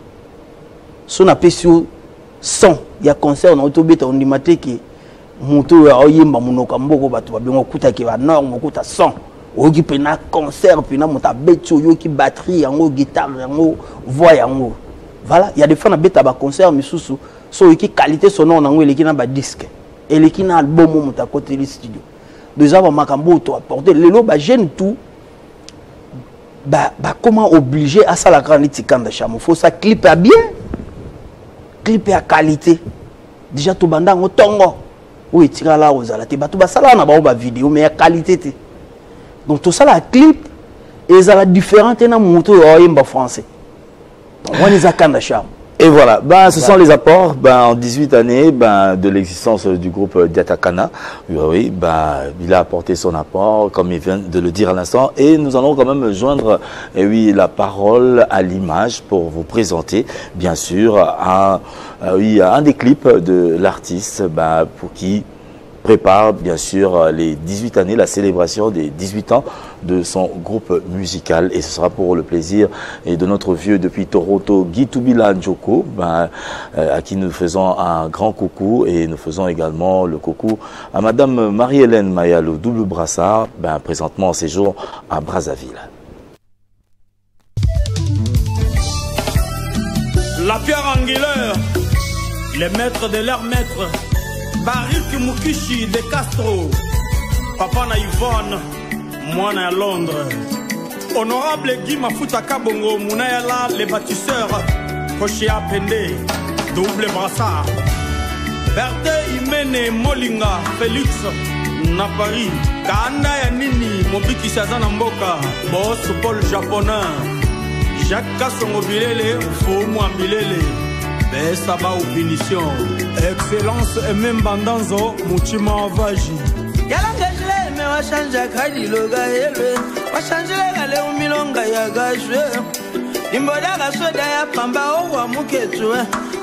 son appel son il y a concert na autobeta on dimate ki mutu ya oyemba munoka mboko batu babengo kuta ki ba nord mokuta son oki pena concert pena muta beti oyo ki batterie yango guitare yango voix yango voilà il y a des fois na beta ba concert misusu so ki qualité sonore nango eleki na ba disque et les qui n'a album au monta côté du studio déjà va makambo to apporter les lots ba jeune tout comment obligé à ça la grande tikanda chamo faut ça clip à bien clip à qualité déjà to banda ngo tongo oui tira là aux ala te ba to ba sala na ba vidéo mais à qualité donc tout ça la clip et ça la différente na moto yimba français donc on les a kanda chamo. Et voilà, ce sont les apports en 18 années de l'existence du groupe Diatakana. Oui, il a apporté son apport, comme il vient de le dire à l'instant. Et nous allons quand même joindre la parole à l'image pour vous présenter, bien sûr, un des clips de l'artiste pour qui prépare bien sûr les 18 années, la célébration des 18 ans de son groupe musical. Et ce sera pour le plaisir de notre vieux depuis Toronto, Guy Toubila Njoko, à qui nous faisons un grand coucou. Et nous faisons également le coucou à Madame Marie-Hélène Mayalo, double brassard, présentement en séjour à Brazzaville. La pierre angulaire, les maîtres de leurs maîtres, Barik Mukishi de Castro, Papa na Yvonne, moi na Londres. Honorable Guy Mafuta Kabongo, Mounayala, les bâtisseurs, Koshia Pende, double brassard. Berthe Imene Molinga, Félix, Napari, Kanda Yanini, Mobiki Shazana Mboka, Boss Paul Japonais, Jacques Kassongo Bilele, Foumu Ambilele. Bessaba ou punition. Excellence et même bandanzo, Mouchima Vaji. Yalangajle, mais va changer Kali Loga Hele. Va changer les au Milonga Yagajwe. Imboda Gasoda ya Pamba Owa Muketue.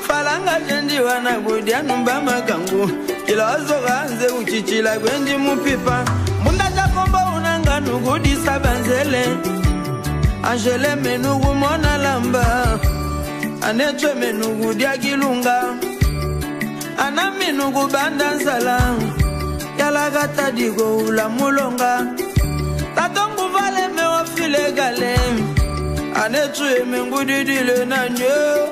Falanga Jendi Wana Gudia Numbama Kangu. Kilozo Ganze Uchichila Gwendi Mupipa. Munda Jakombo Unanga Nugudi Sabanzele. Angele Menugu Mona Lamba. Anetwe menugu diagilunga ana menugu bandanzala yala gata digo ula mulonga tatongu vale me ofile gale anetwe mengu didile nanyo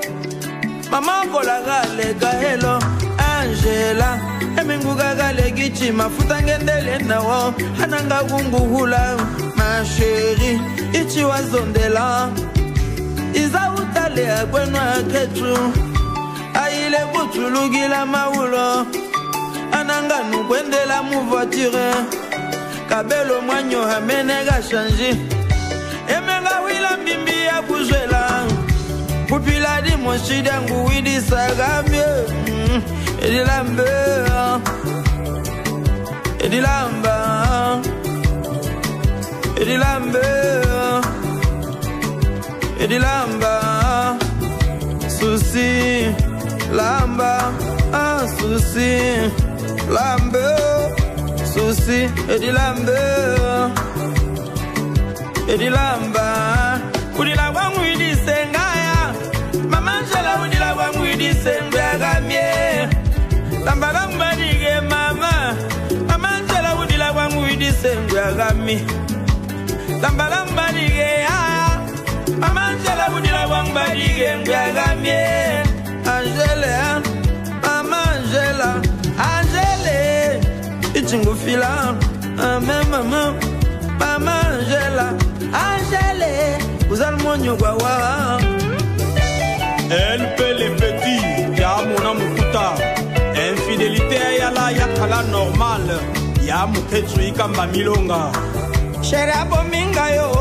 mama kola gale gahelo Angela emengu gale gichi mafuta ngendele nawo ananga gunguhula ma chérie ichi wazondela Iza utale agwenwa ketu Aile kutulugila maulo Ananga nukwendela mouvoitire Kabelo mwanyo hamenega chanji Emenga wila mbimbi ya kuzwela Pupila di moshida nguwidi sagamye Edilambe Edilamba Edilambe Edilamba, souci, lamba, souci, lambe, souci, Edilambe, Edilamba, Udila wangu idi sengaya, Mama Angela udila wangu idi sengagamie, Lamba lamba dige mama, Mama Angela udila wangu idi sengagamie, Lamba lamba dige ya. Mama Angela Budila Wamba Digembiagamie Angela Mama Angela Angela Ichingufila Mama Mama Angela Angela Uzalmonyo Gwawa Elle peut les petits Yamuna Mukuta Infidélité Yala Yakala normal Yamuketu Ikamba Milonga Sherabo Mingayo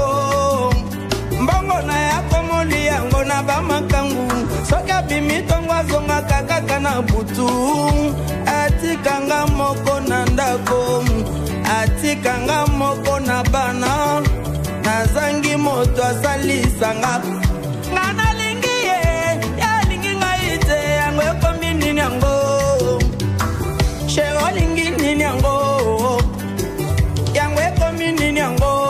Mbongo na yako moli yango na bamakangu Soka bimitongo zonga kakaka na butu Atikanga moko na ndako Atikanga moko na bana Nazangi moto asalisanga Ngana lingi ye Ya lingi ngaite yango yoko minini yango Shero lingi nini yango Yango yoko minini yango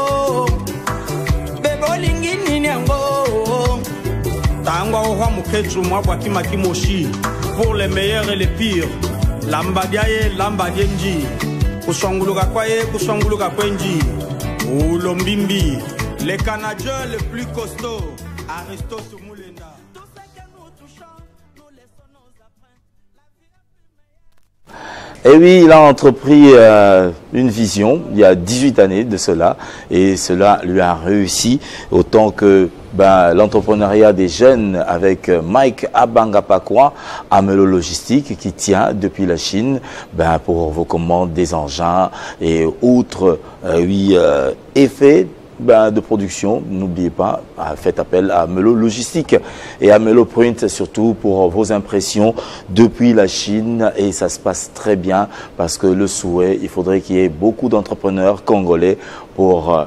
Pour les meilleurs et les pires Lambadiaye, Lambadienji Kusanguluka kwaye, Kusanguluka kwenji Ulombimbi Les Canadiens les plus costauds Aristote Moulenda. Et oui, il a entrepris une vision il y a 18 années de cela, et cela lui a réussi autant que l'entrepreneuriat des jeunes avec Mike Abanga-Pakwa, Amelo Logistique, qui tient depuis la Chine pour vos commandes des engins et autres effets de production. N'oubliez pas, faites appel à Amelo Logistique et Amelo Print surtout pour vos impressions depuis la Chine, et ça se passe très bien parce que le souhait, il faudrait qu'il y ait beaucoup d'entrepreneurs congolais pour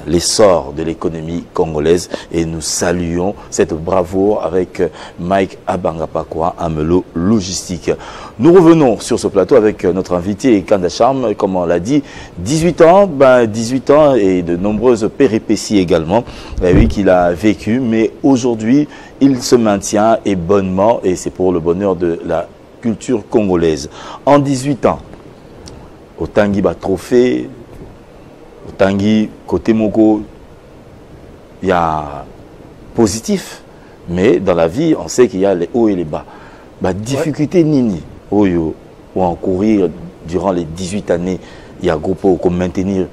l'essor de l'économie congolaise, et nous saluons cette bravoure avec Mike Abanga-Pakwa, Amelo Logistique. Nous revenons sur ce plateau avec notre invité Kanda Charme, comme on l'a dit, 18 ans, 18 ans et de nombreuses péripéties également, oui, qu'il a vécu, mais aujourd'hui il se maintient et bonnement, et c'est pour le bonheur de la culture congolaise. En 18 ans, au Tanguy trophée, Tanguy, côté Moko, il y a positif, mais dans la vie, on sait qu'il y a les hauts et les bas. Difficulté nini, ou encourir durant les 18 années, il y a groupe pour maintenir.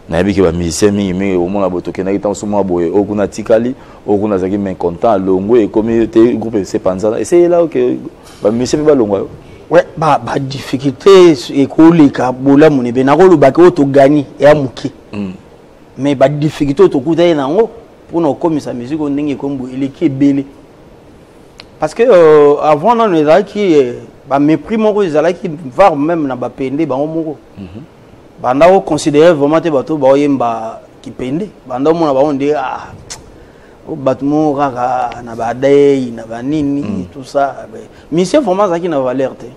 Nabi ki ba musicien mais au moins la botoke na kitan suma boye okuna tikali okuna zaki men content longo et communauté groupe c'est panza et c'est là que ba musicien ba longo. Ouais, difficulté ekoleka bola munebe na ko lobaka o to gagner et amuki. Mais difficulté to kuta nango pour no komisa musique on ndenge kombo eleki ebele. Parce que avant on les qui mépris moko ezala qui var même na ba pende ba moko. Banda o considérer vraiment te bato ba yemba ki pende. Banda mona ba onde o batmo kaka na ba dei na ba nini tout ça. Mais c'est vraiment ça qui na valeur te.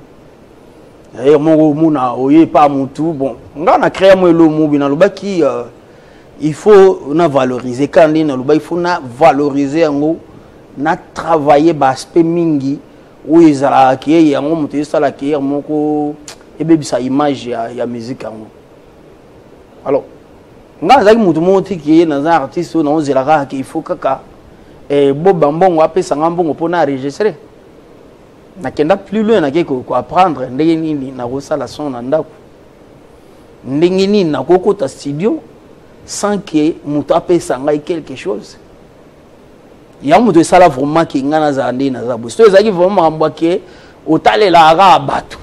Et mon mona oye pas mutu bon. Nga na créer mo lo mo bina loba ki il faut na valoriser quand na loba il faut na valoriser ngo na travailler ba aspect mingi où ezala ki yango mutu sala ki moko ebebisa image ya musique yango. Alors nga zaki mutu moti ki na za artiste na ozela ki il faut kaka boba mbongo apesa ngambongo pona enregistrer. Nakenda plus loin na ko apprendre ndenge nini na kosala son na ndako. Ndenge nini na kokota studio sans que mutu apesa ngai quelque chose. Ya mutu sala vraiment ki ngana za ndé na za bo. So ezaki vraiment ambwa ke otalela aga bato.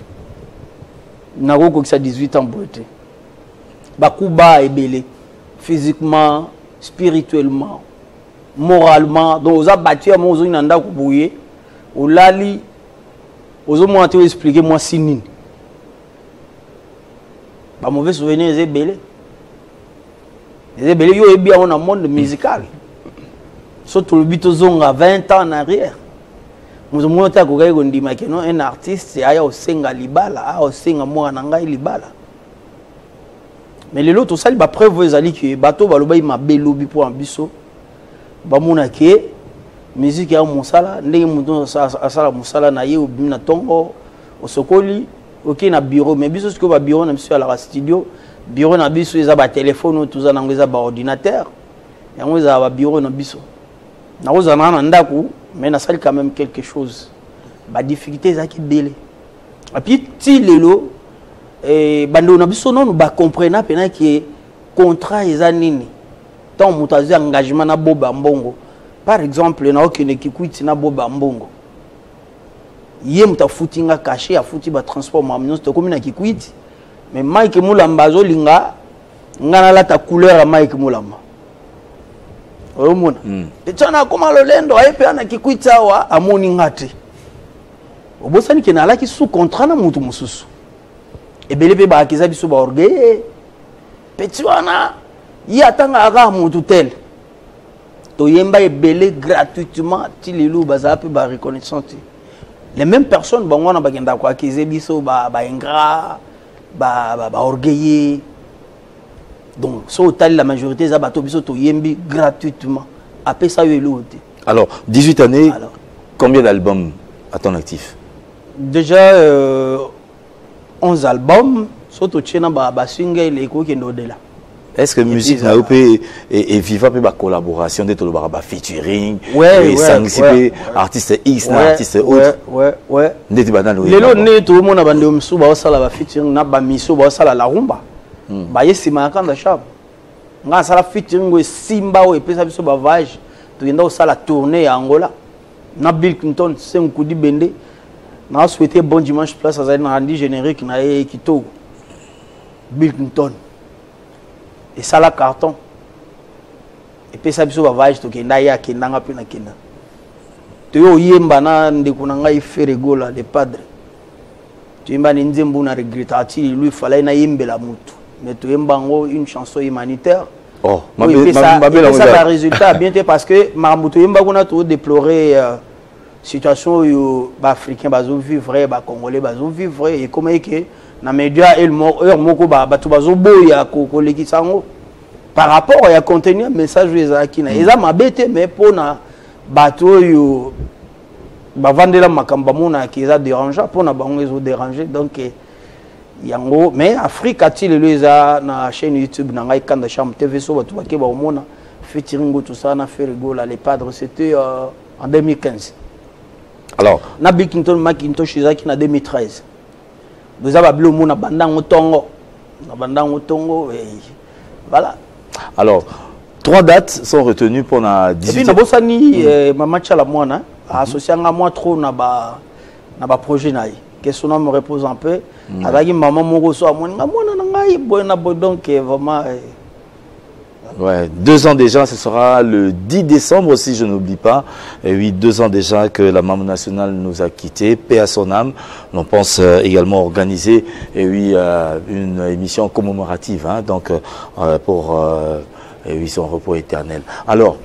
Na koko ki sa 18 ans bote. Bakuba ebele physiquement, spirituellement, moralement. Donc oza battu à mozo na ndako boye. Olali ozo mo ate expliquer moi sinine. Ba mauvais souvenir ezebele. Ezebele yo ebi on a monde musical. Surtout le bito zonga 20 ans en arrière. Mozo mo ate ko gaiko ndima ke non un artiste aya osenga libala, a osenga mo na ngai libala. Mais les autres ça ba preuve ezali que bato baloba ima belobi pour ambiso. Ba mona ke musique ya musala ndenge muto asala musala na ye obina tongo osokoli OK na bureau mais biso ce que ba bureau na biso à la studio bureau na biso eza ba téléphone tout ça nango eza ba ordinateur yango eza ba bureau na biso na ozana na ndaku mais na sali quand même quelque chose ba difficulté za ki délai et puis ti lelo bando na biso non ba comprendre pena que contrat eza nini tant mutazi engagement na boba mbongo. Par exemple, na okene kikuiti na boba mbongo. Yé muta footinga caché a fouti ba transport mamino to comme na kikuiti. Mais Mike Mulamba zo linga ngana la ta couleur à Mike Mulamba. Omona. Et tana koma lolendo ayepe na kikuiti awa amoni ngate. Obosani ke na la ki sous contrat na mutu mususu. Ebele pe ba akiza biso ba orgueil. Petit wana yi atanga aga mutu tel. Toyemba ebele gratuitement ti lelo baza pe ba reconnaissance. Les mêmes personnes bangona bagenda kwa kize biso ba ingrat ba orgueillé. Donc so tali la majorité za bato biso toyembi gratuitement. Après ça yelo. Alors 18 années. Alors, combien d'albums à ton actif? Déjà 11 albums, surtout tchena ba single eko kendo de là. Est-ce que musique n'a pas et vivant la collaboration de tout le baraba featuring, artiste X, artiste autre. Ouais. Ndeti banana. Lelo ne tout le monde a bandé msu ba sala ba featuring na ba miso ba sala la rumba. Ba yesi makanda shab. Nga sala featuring we Simba o epesa biso ba vage. Tu yenda sala tournée à Angola. Na Bill Clinton c'est un coup di bende. Na souhaité bon dimanche place à na rendu générique na Kito. Bill Clinton. Et ça la carton. Et puis ça biso ba vage to kenda ya kenda nga pena kenda. To yo yemba na ndekuna nga iferegola le padre. Tu yemba nzembu na regrettati lui fallait na yembela mutu. Mais to yemba ngo une chanson humanitaire. Oh, ça va résultat bien parce que Marambuto yemba kuna to déplorer situation yo ba africain bazo vivre ba congolais bazo vivre et comment que na média el moko ba to bazo boya ko lekisango par rapport à contenu message ezaki na eza mabete mais pona bato yo ba vandela makamba mona ki eza dérangeant pona bango ezo déranger donc yango mais Afrique a-t-il eza na chaîne YouTube na ngai Kanda Charme TV so bato bakeba omona featuring tout ça na fait rigola les padres c'était en 2015. Alors na Bill Clinton Macintosh ezaki na 2013. Nous avons bleu mona bandango tongo na bandango tongo et voilà. Alors 3 dates sont retenues pour la 18e. Et puis nabosani mama chala mwana associé nga moi trop na ba projet naï que son nom me repose un peu avec maman moko so amoni nga mwana na ngai boy na boy donc vraiment ouais, 2 ans déjà, ce sera le 10 décembre si je n'oublie pas. Et oui, 2 ans déjà que la Maman Nationale nous a quittés, paix à son âme. On pense également organiser et oui, une émission commémorative hein, donc, pour et oui, son repos éternel. Alors,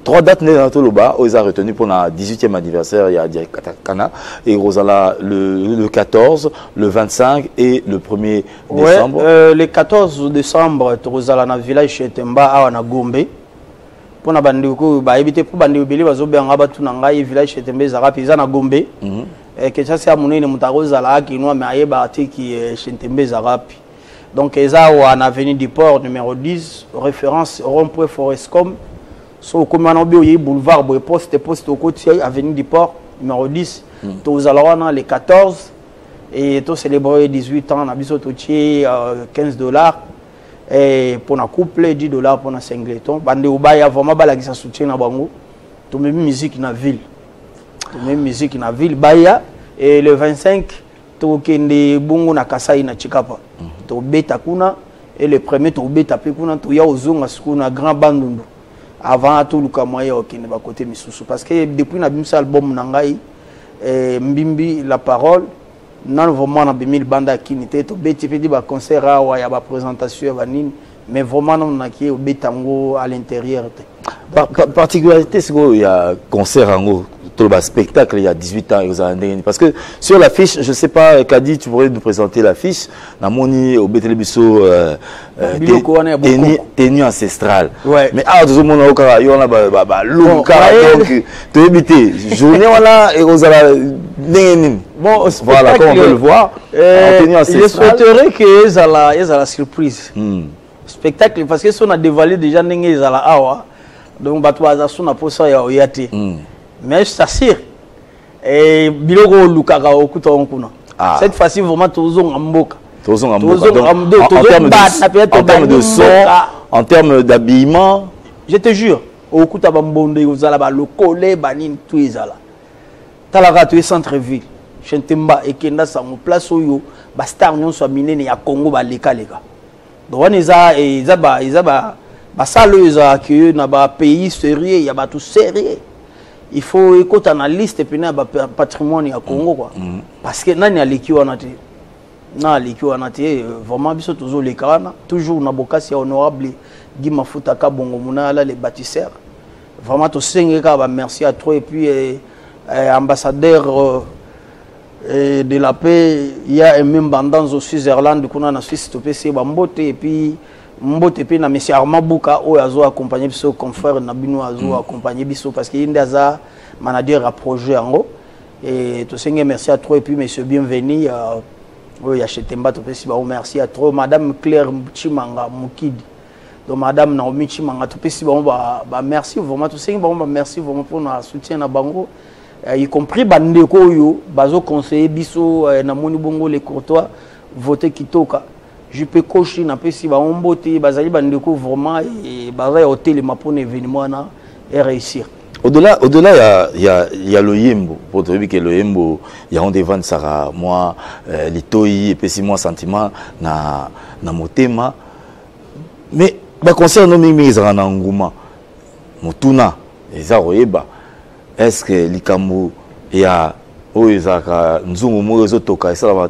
3 dates dans Toloba, ils ont retenu pour le 18e anniversaire, il y a Katakana, et Rosala le 14, le 25 et le 1er décembre. Le 14 décembre, Rosala dans le village chez Temba, à Gombe. Pour na bandiko, bah éviter pour bandiko beli bazobe en rabat tout nanga, village chez Temba, Zarapi, Zana Gombe. Et que ça c'est à mon nez, Moutarozala, qui nous a mis à qui est chez Temba, Zarapi. Donc, Eza ou en avenue du port numéro 10, référence rond-point Forestcom. So comme on a boulevard poste au côté avenue du port numéro 10 tous alors les 14 et tout célébrer 18 ans on a biso totier $15 et pour un couple $10 pour un singleton bande ubaya vraiment balagisa soutien na bango to même musique na ville baya et le 25 to kende bongo na Kasai na Chikapa to beta kuna et le premier to beta pe kuna to ya ozonga sikuna grand bandundu avant tout le camoye qui n'est pas côté misusu parce que depuis na bimsa album nangai mbimbi la parole non vraiment na bimil banda qui n'était to beti pedi ba concert wa ya ba présentation ba nini mais vraiment on a qui au betango à l'intérieur particularité c'est qu'il y a concert en tout le spectacle il y a 18 ans parce que sur l'affiche je sais pas Kadi tu pourrais nous présenter l'affiche na moni au Betelebiso tenue ancestrale mais ah tout le monde au cara il y en a ba donc tu éviter journée voilà et aux bon voilà comme on peut le voir tenue ancestrale je souhaiterais que ça la surprise spectacle parce que si on a dévoilé déjà n'engé ça la awa donc bato azasu na posa ya oyate mais je t'assure et biloko lukaka okuta onkuna cette fois-ci vraiment tozong amboka en termes de son en termes d'habillement je te jure okuta bambonde ozala ba lokole banini tout ezala talaka to centre-ville Chentemba et kenda sa mo place oyo ba star nyonso minene ya Congo ba leka donc on eza ba saloza que na ba pays sérieux ya ba tout sérieux il faut écouter na liste puis na ba patrimoine ya Congo quoi parce que nani aleki wana te vraiment biso toujours les kana toujours na bokasi honorable Guy Mafuta Kabongo Munala les bâtisseurs vraiment to sengeka ba merci à toi et puis ambassadeur de la paix il y a même bandans au Switzerland kuna na Suisse to PC ba mbote et puis mbote pe na monsieur Armand Bouka o azo accompagner biso confrère na bino azo accompagner biso parce que inde aza manager à projet ango et to senge merci à toi et puis monsieur bienvenue o ya Chetemba to pe si ba merci à toi madame Claire Chimanga Mukidi donc madame Naomi Chimanga tout pesi bon ba merci vraiment tout ça bon merci vraiment pour notre soutien na bango y compris bandeko yo bazo conseiller biso na moni bongo les courtois voter Kitoka je peux cocher na pesi ba ombote bazali bandeko vraiment et bazali hôtel ma pour événement na et réussir. Au-delà, il y a le Yembo. Pour te dire que le Yembo, il y a un devant Sarah, moi, les toys, et puis moi, sentiment, na motema. Mais, bah, concernant nous, ils ont un engouement. Motuna, ils ont est-ce que l'Ikambo, il y a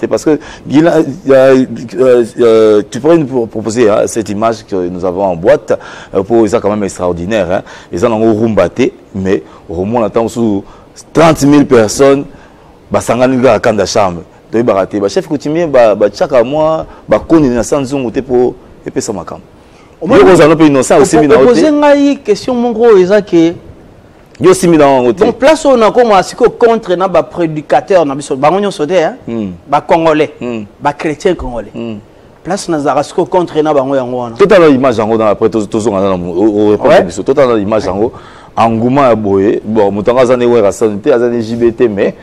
parce que tu pourrais nous proposer cette image que nous avons en boîte pour ils sont quand même extraordinaire hein. Ils ont un rumbaté mais au moins on attend sous 30 000 personnes bah sangani à kanda chambre de baraté bah chef coutumier bah chaque mois bah connaît na sanzungu te pour épée ça makam au moins vous allez innocent aussi mina poser une question mon gros ils que yo simi dans côté donc place on a comme asiko contre na ba prédicateur na biso bango nyo sote hein ba congolais ba chrétien congolais place na zarasiko contre na bango yango wana total image yango dans après tozo ngana au répondre biso total image yango engouement boye bon mutanga zane wera santé azane JBT mais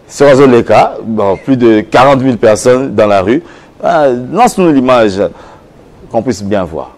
sur le cas bon plus de 40 000 personnes dans la rue lance-nous l'image qu'on puisse bien voir.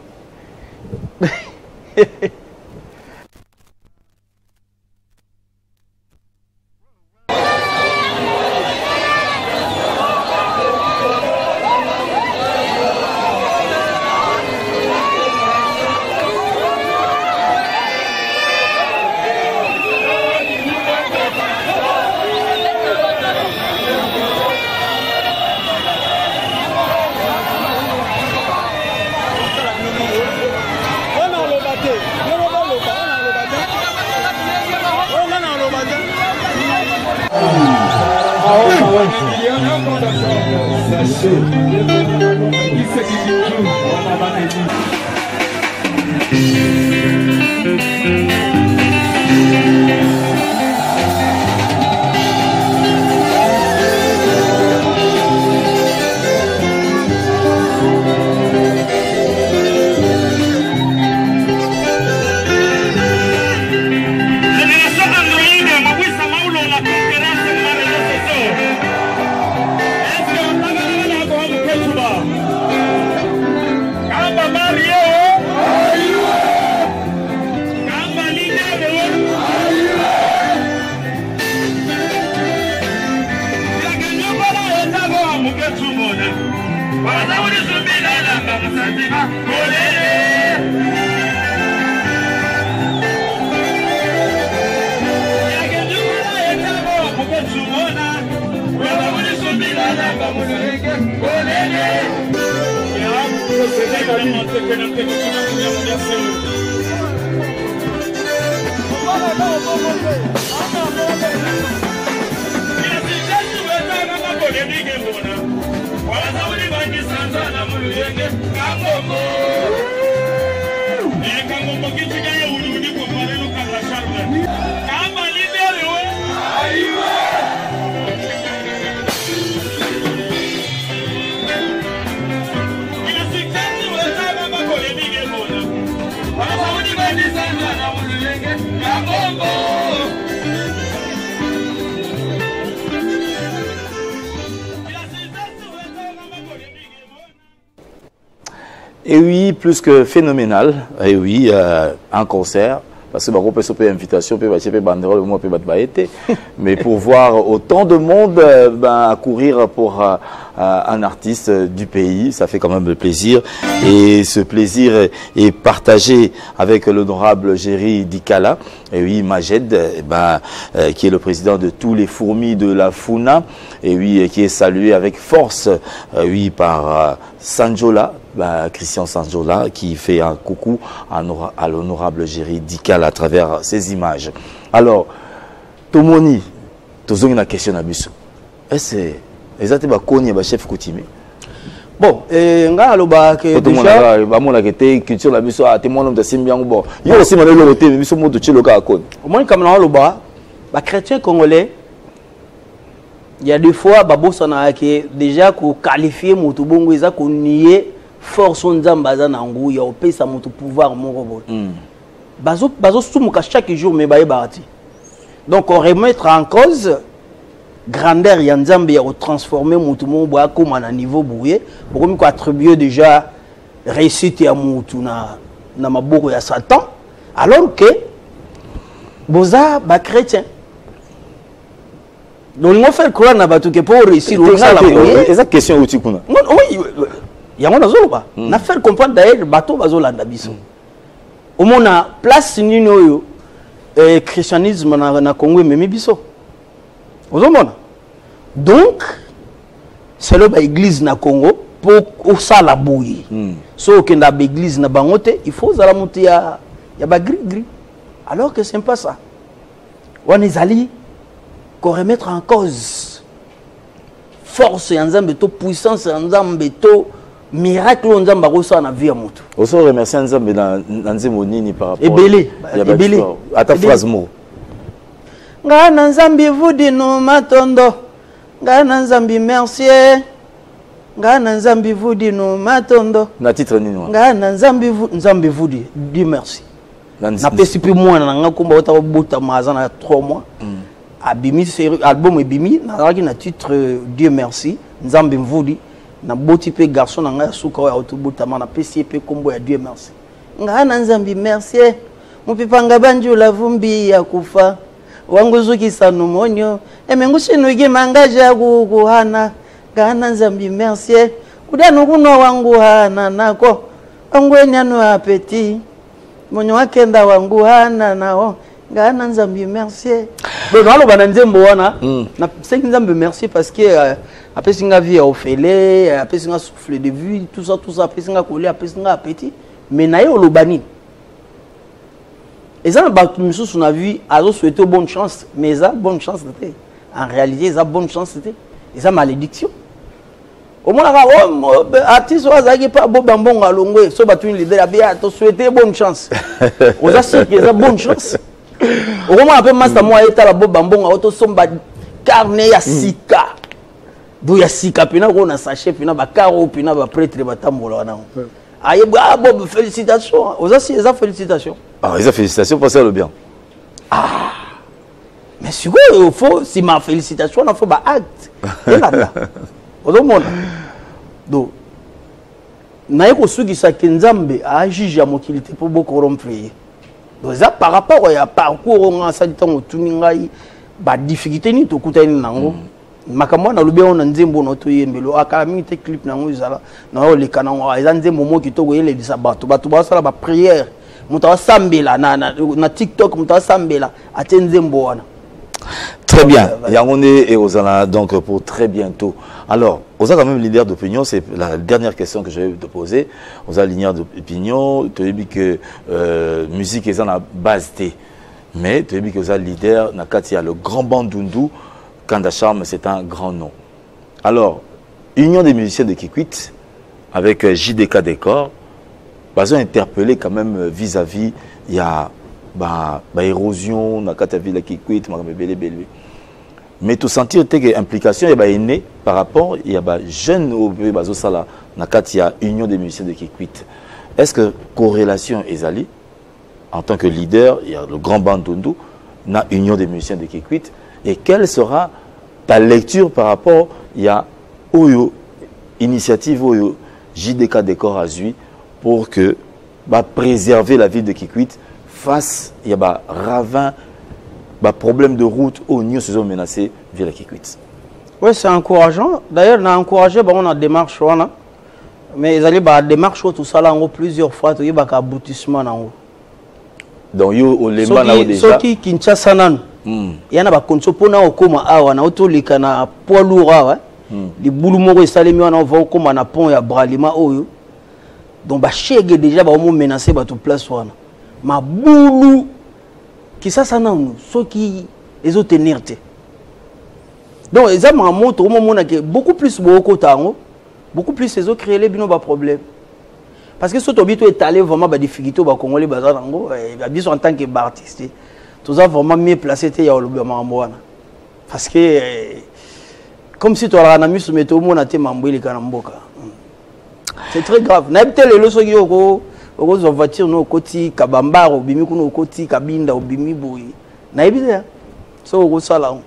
Et oui, plus que phénoménal. Et oui, un concert. Parce que on peut faire invitation, peut faire banderole, moi peut battre. Mais pour voir autant de monde courir pour un artiste du pays, ça fait quand même plaisir. Et ce plaisir est partagé avec l'honorable Géry Dikala. Et oui, Majed, qui est le président de tous les fourmis de la Funa. Et oui, qui est salué avec force, oui, par Sanjola. Christian Sanjola qui fait un coucou à l'honorable Géry Dikala à travers ces images. Alors, Tomoni, tu as une question à Bissou. Est-ce que exactement connu le chef coutumier? Bon, nga aloba que déjà ba mona kete culture la Bissou a témoin de Simbiang bon. Yo aussi mané le côté Bissou mo de chiloka akon. Au moins comme na aloba, ba chrétien congolais il y a des fois babosa na que déjà ko qualifier moto bongo eza ko nier force nzambe aza na ngo ya opesa moto pouvoir moko boye bazo sumuka chaque jour mais baye bati donc on remettre en cause grandeur ya nzambe ya transformer moto mo boya comme na niveau boye pour ko attribuer déjà réussite ya moto na maboko ya Satan alors que boza ba chrétien donc on fait croire na batu que pour réussir on ça la eza question uti kuna oui yango nazoloba na faire comprendre d'ailleurs bato bazolanda biso omona place nini oyo christianisme na Congo ememi biso ozomona donc c'est le ba église na Congo pour ça la bouille so okenda ba église na bango te il faut zala mutu ya ba gris alors que c'est pas ça on est allé qu'on remettre en cause force ya nzambe to puissance ya nzambe to miracle on nzamba ko sa na vie ya mutu oso remercier nzambe na nzembo nini par rapport ebele ata phrase mo nga na nzambi vudi no matondo nga na nzambi merci nga na nzambi vudi no matondo na titre nini nga na nzambi vudi Dieu merci na pesi pi mwana nga komba ota bota maza na 3 mois abimi série album ebimi na titre Dieu merci nzambi vudi na boti pe garçon na nga suka ya autobota na pesi pe kombo ya Dieu merci nga na nzambi merci mupipanga banjula vumbi ya kufa wangu zuki sanu monyo emengu shinugi mangaja kuhana gana nzambi merci kudanu kuno wangu hana nako wangu enyano apeti monyo wakenda wangu hana nao gana nzambi merci donc alo bana nzembo wana na sengi nzambi merci parce que apesi nga vie ofele apesi nga souffle de vie tout ça apesi nga coller apesi nga apeti mais na yo lobani et ça on a vu alors souhaiter bonne chance mais ça bonne chance c'était en réalité ça bonne chance c'était et ça malédiction au moins artiste wazaki pas bo bambonga longwe so batu leader abia to souhaiter bonne chance aux assis que ça bonne chance au moins après master moi eta la bo bambonga auto somba carnet ya sika do ya sika pina ko na sachet pina ba caro pina ba prêtre batambola wana aye bon félicitations aux assis ça félicitations. Ah, les félicitations pour ça le bien. Ah, mais c'est quoi, il faut, si ma félicitation, il faut un acte. Et là, au monde. Donc, naïe ko suki sa kenzambe a jiji ya mokilité pour beaucoup rompre. Donc ça par rapport au parcours on a ça du temps au tuningai ba difficulté ni to kutani nango. Makamwa na lubia on nzembo no to yembelo akami te clip nango izala na o le kanango a nzembo mo kitoko yele disa bato ba sala ba prière. Muta sambela na TikTok muta sambela atenzembo wana. Très bien. Yangone et Ozana donc pour très bientôt. Alors, Oza quand même leader d'opinion, c'est la dernière question que je vais te poser. Oza leader d'opinion, tu dis que musique est en base T. Mais tu dis que Oza leader Nakatia le grand Bandundu Kanda Charme, c'est un grand nom. Alors, Union des musiciens de Kikwit avec JDK Décor, ils ont interpellé quand même vis-à-vis, il y a érosion, dans la ville qui quitte, mais tout sentir que implication est née par rapport, il y a jeunes au Bazosala, dans la union des musiciens de Kikwit. Est-ce que corrélation est allée en tant que leader, il y a le grand Bandundu, dans l'union des musiciens de Kikwit, et quelle sera ta lecture par rapport, il y a Oyo, initiative Oyo, JDK Décor Azui, pour que préserver la ville de Kikwit face il y a ravin, problème de route où nous se sommes menacés via la Kikwit. Oui, c'est encourageant. D'ailleurs, on a encouragé on a démarche mais ils allaient démarche tout ça là en plusieurs fois il y a aboutissement en donc yo les mana déjà ceux qui Kinshasa nan il y en a condition pour na okoma awa na otolika na poids lourd awa les boulou moko esalemi wana va okoma na pont ya Bralima oyo. Donc, chèque déjà, on va menacer votre place. Ma boulou, qui ça, ça n'a ceux qui les autres tenir. Donc, les hommes montrent au moment où beaucoup plus beaucoup plus les autres créent les problèmes. Parce que ce que tu es allé vraiment des difficultés au Congolais, en tant qu'artiste, tu as vraiment mieux placé parce que, comme si tu as un ami sur le métro, tu as un C'est très grave. N'habitez les leçons qui ont une voiture, nous, côté Kabambar, au Bimi, au côté Kabinda, au Bimi, Boui. N'habitez, c'est au salon.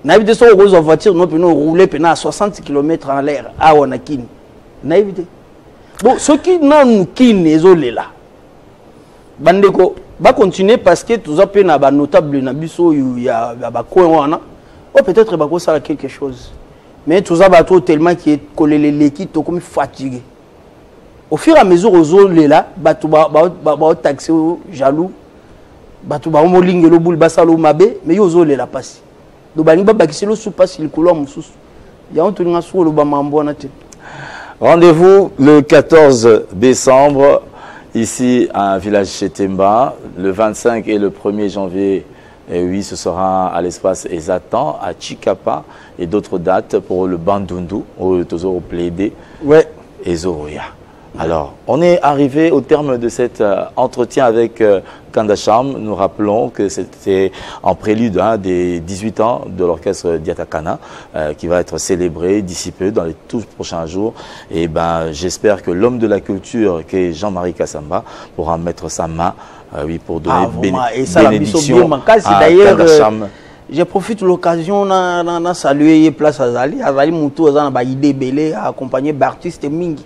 N'habitez sur une voiture, nous, nous rouler à 60 km en l'air, à Wanakin. N'habitez. Bon, ceux qui n'ont pas là, Bandeko, va continuer parce que tout ça peut être notable, il y a peut-être que ça quelque chose. Mais tout ça va tellement qui est collé l'équipe comme fatigué. Au fur et à mesure aux zones là, batu ba taxi jaloux, batu ba molingue le boule basalo mabe, mais yo zone là passe. Do bani ba bakisi le sou passe le colon mususu. Ya on tourne sur le ba mambo na te. Rendez-vous le 14 décembre ici à Village Chetemba, le 25 et le 1er janvier. Et oui, ce sera à l'espace Ezatan, à Chikapa, et d'autres dates pour le Bandundu, au Tozoro Plédé, ouais. Et Zoroya. Alors, on est arrivé au terme de cet entretien avec Kandasham. Nous rappelons que c'était en prélude des 18 ans de l'orchestre Diatakana qui va être célébré d'ici peu, dans les tout prochains jours. Et ben, j'espère que l'homme de la culture, qui est Jean-Marie Kassamba, pourra mettre sa main oui, pour donner bénédiction à Kandasham. Je profite de l'occasion de saluer Place Azali. Azali Moutou a une idée belle à accompagner d'artistes Mingi.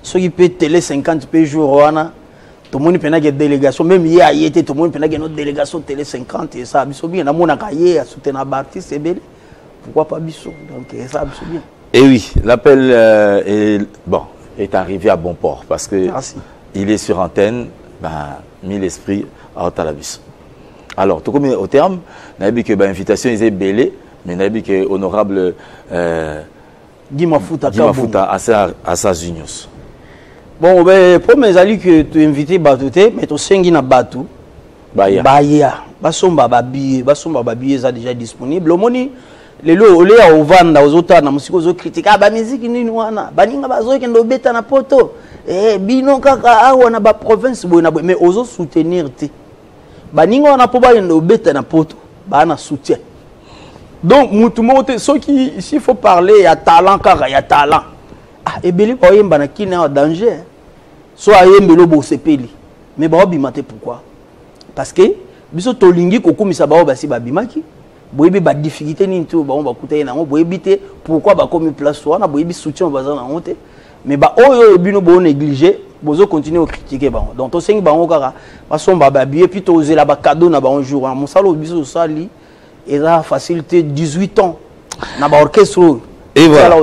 Ceux qui peuvent télé 50 peu jour, tout le monde peut une délégation. Même hier, tout le monde peut une autre délégation télé 50 et ça, c'est bien. On a cahier à soutenir un artiste, c'est belle. Pourquoi pas Bissot? Donc ça, c'est bien. Et oui, l'appel est arrivé à bon port parce que il est sur antenne. Ben, mis l'esprit à Otalabis. Alors, tout comme au terme, n'avez que l'invitation est belle, mais n'avez que honorable Guimafuta à sa unions. Bon, ben, pour mes amis que tu invites Batouté, mais tu sais qu'il y a Batou. Baya. Basomba babi est déjà disponible. Le moni, les lots, les au vanda aux auteurs, na musique aux critiques. Ah, ba musique ni nuana. Baninga bazo qui ndo beta na poto. Bino kaka awa ba province boina mais ozo soutenir te baninga wana po ba ndo beta na poto ba na soutien. Donc mutu mote ceux qui s'il faut parler il y a talent kaka il y a talent. Ah ebeli ko yemba na kina en danger. So ayembelo bo sepeli. Mais ba obimate pourquoi? Parce que biso tolingi kokumisa ba obasi ba bimaki. Boyebi ba difficulté ni tout ba on ba kuta na ngo boyebi te pourquoi ba komi place wana boyebi soutien ba za na ngo te. Mais bah oh bino bon négligé bozo continuer à critiquer bah donc to sengi bah on kaka parce on ba bien puis to oser la ba cadeau na ba un jour mon salo biso sali et la facilité 18 ans na ba orchestre et voilà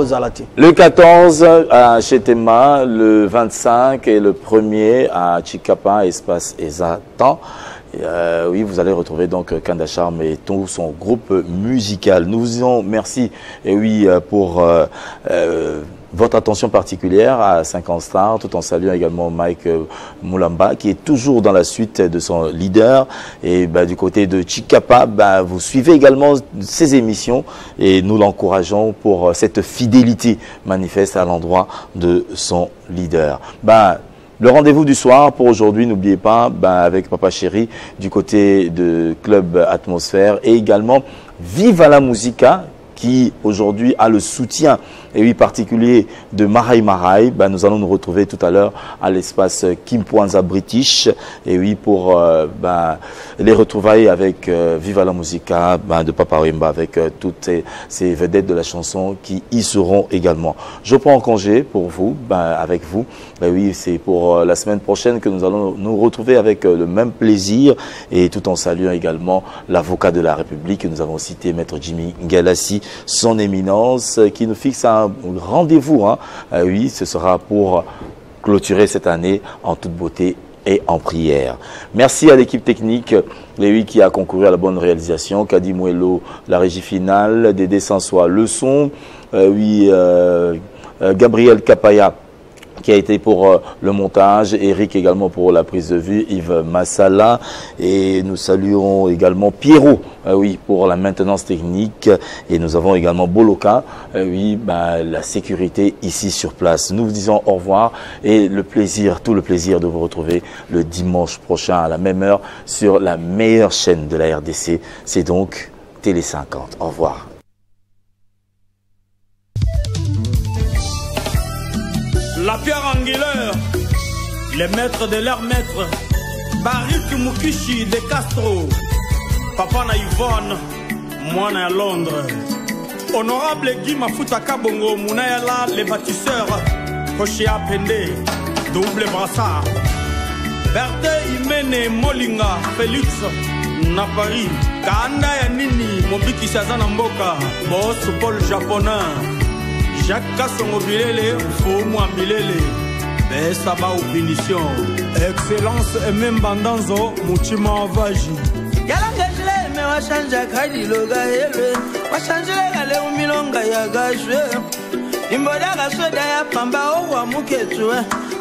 le 14 à Chetemba, le 25 et le 1er à Chikapa espace Ezatan. Oui, vous allez retrouver donc Kandasham et tout son groupe musical. Nous vous disons merci et oui pour votre attention particulière à 50 Stars, tout en saluant également Mike Moulamba, qui est toujours dans la suite de son leader. Et du côté de Chikapa, vous suivez également ses émissions et nous l'encourageons pour cette fidélité manifeste à l'endroit de son leader. Le rendez-vous du soir pour aujourd'hui, n'oubliez pas, avec Papa Chéri du côté de Club Atmosphère et également Viva la Musica, qui aujourd'hui a le soutien et oui particulier de Marai Marai. Nous allons nous retrouver tout à l'heure à l'espace Kimpuanza British et oui pour les retrouvailles avec Viva la Musica de Papa Wemba avec toutes ces vedettes de la chanson qui y seront également. Je prends congé pour vous, avec vous. Oui, c'est pour la semaine prochaine que nous allons nous retrouver avec le même plaisir et tout en saluant également l'avocat de la République. Nous avons cité Maître Jimmy Ngalassi, son éminence, qui nous fixe un rendez-vous. Oui, ce sera pour clôturer cette année en toute beauté et en prière. Merci à l'équipe technique, Lévi qui a concouru à la bonne réalisation, Kadi Mouello, la régie finale, Dédé Sansois, le son, Gabriel Kapaya qui a été pour le montage, Eric également pour la prise de vue, Yves Massala, et nous saluons également Pierrot, oui, pour la maintenance technique, et nous avons également Boloka, oui, la sécurité ici sur place. Nous vous disons au revoir et le plaisir, tout le plaisir de vous retrouver le dimanche prochain à la même heure sur la meilleure chaîne de la RDC, c'est donc Télé 50. Au revoir. La pierre angulaire, les maîtres de leurs maîtres, Barik Mukishi de Castro, Papa na Yvonne, moi à Londres. Honorable Guy Mafuta Kabongo, Mounayala, les bâtisseurs, Koshia Pende, double brassard. Berthe Imene Molinga, Félix, na Paris, Kanda ya Nini, Mobiki Shazana Mboka, Boss Paul Japonais, Jacques Kassongo Bilele, Foumu Ambilele, Bessaba ou Punition, Excellence et même Bandanzo, Mouchima Vaji. Yalanga jile me washanja kadi loga hele, washanjile gale umilonga ya gajwe, imboda gasweda ya pamba owa muketwe,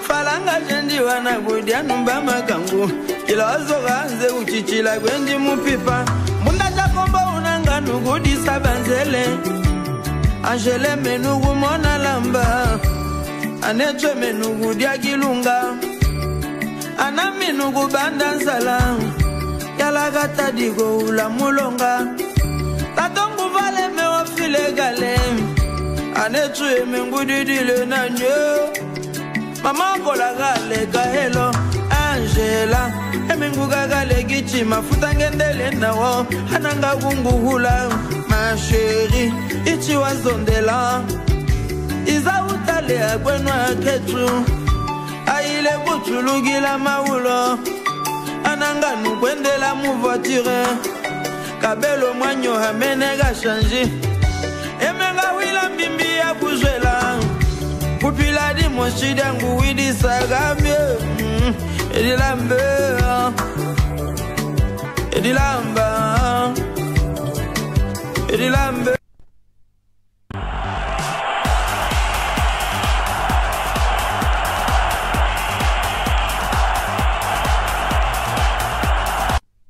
falanga jendi wana gudia numba makangu, kila wazoga nze uchichila gwenji mupipa, munda jakombo unanga nugudi sabanzele, Angele menugu mona lamba, anetwe menugu dia gilunga, anami nugu bandanzala, yalagata digo ula mulonga, tatongu vale me ofile gale, anetwe mengudi dile nanyo, mama kola gale kahelo, Angela, emengu gale gichi mafuta ngendele nawo, ananga gungu hula, ma chérie, ichi wazondela, iza utale agwenwa ketu, aile kutulugila maulo, ananga nukwendela mu voiture, kabelo mwanyo hamenega change, emenga wila mbimbi ya kuzwela, pupila di moshida ngu widi sagamye, edilambe, edilambe.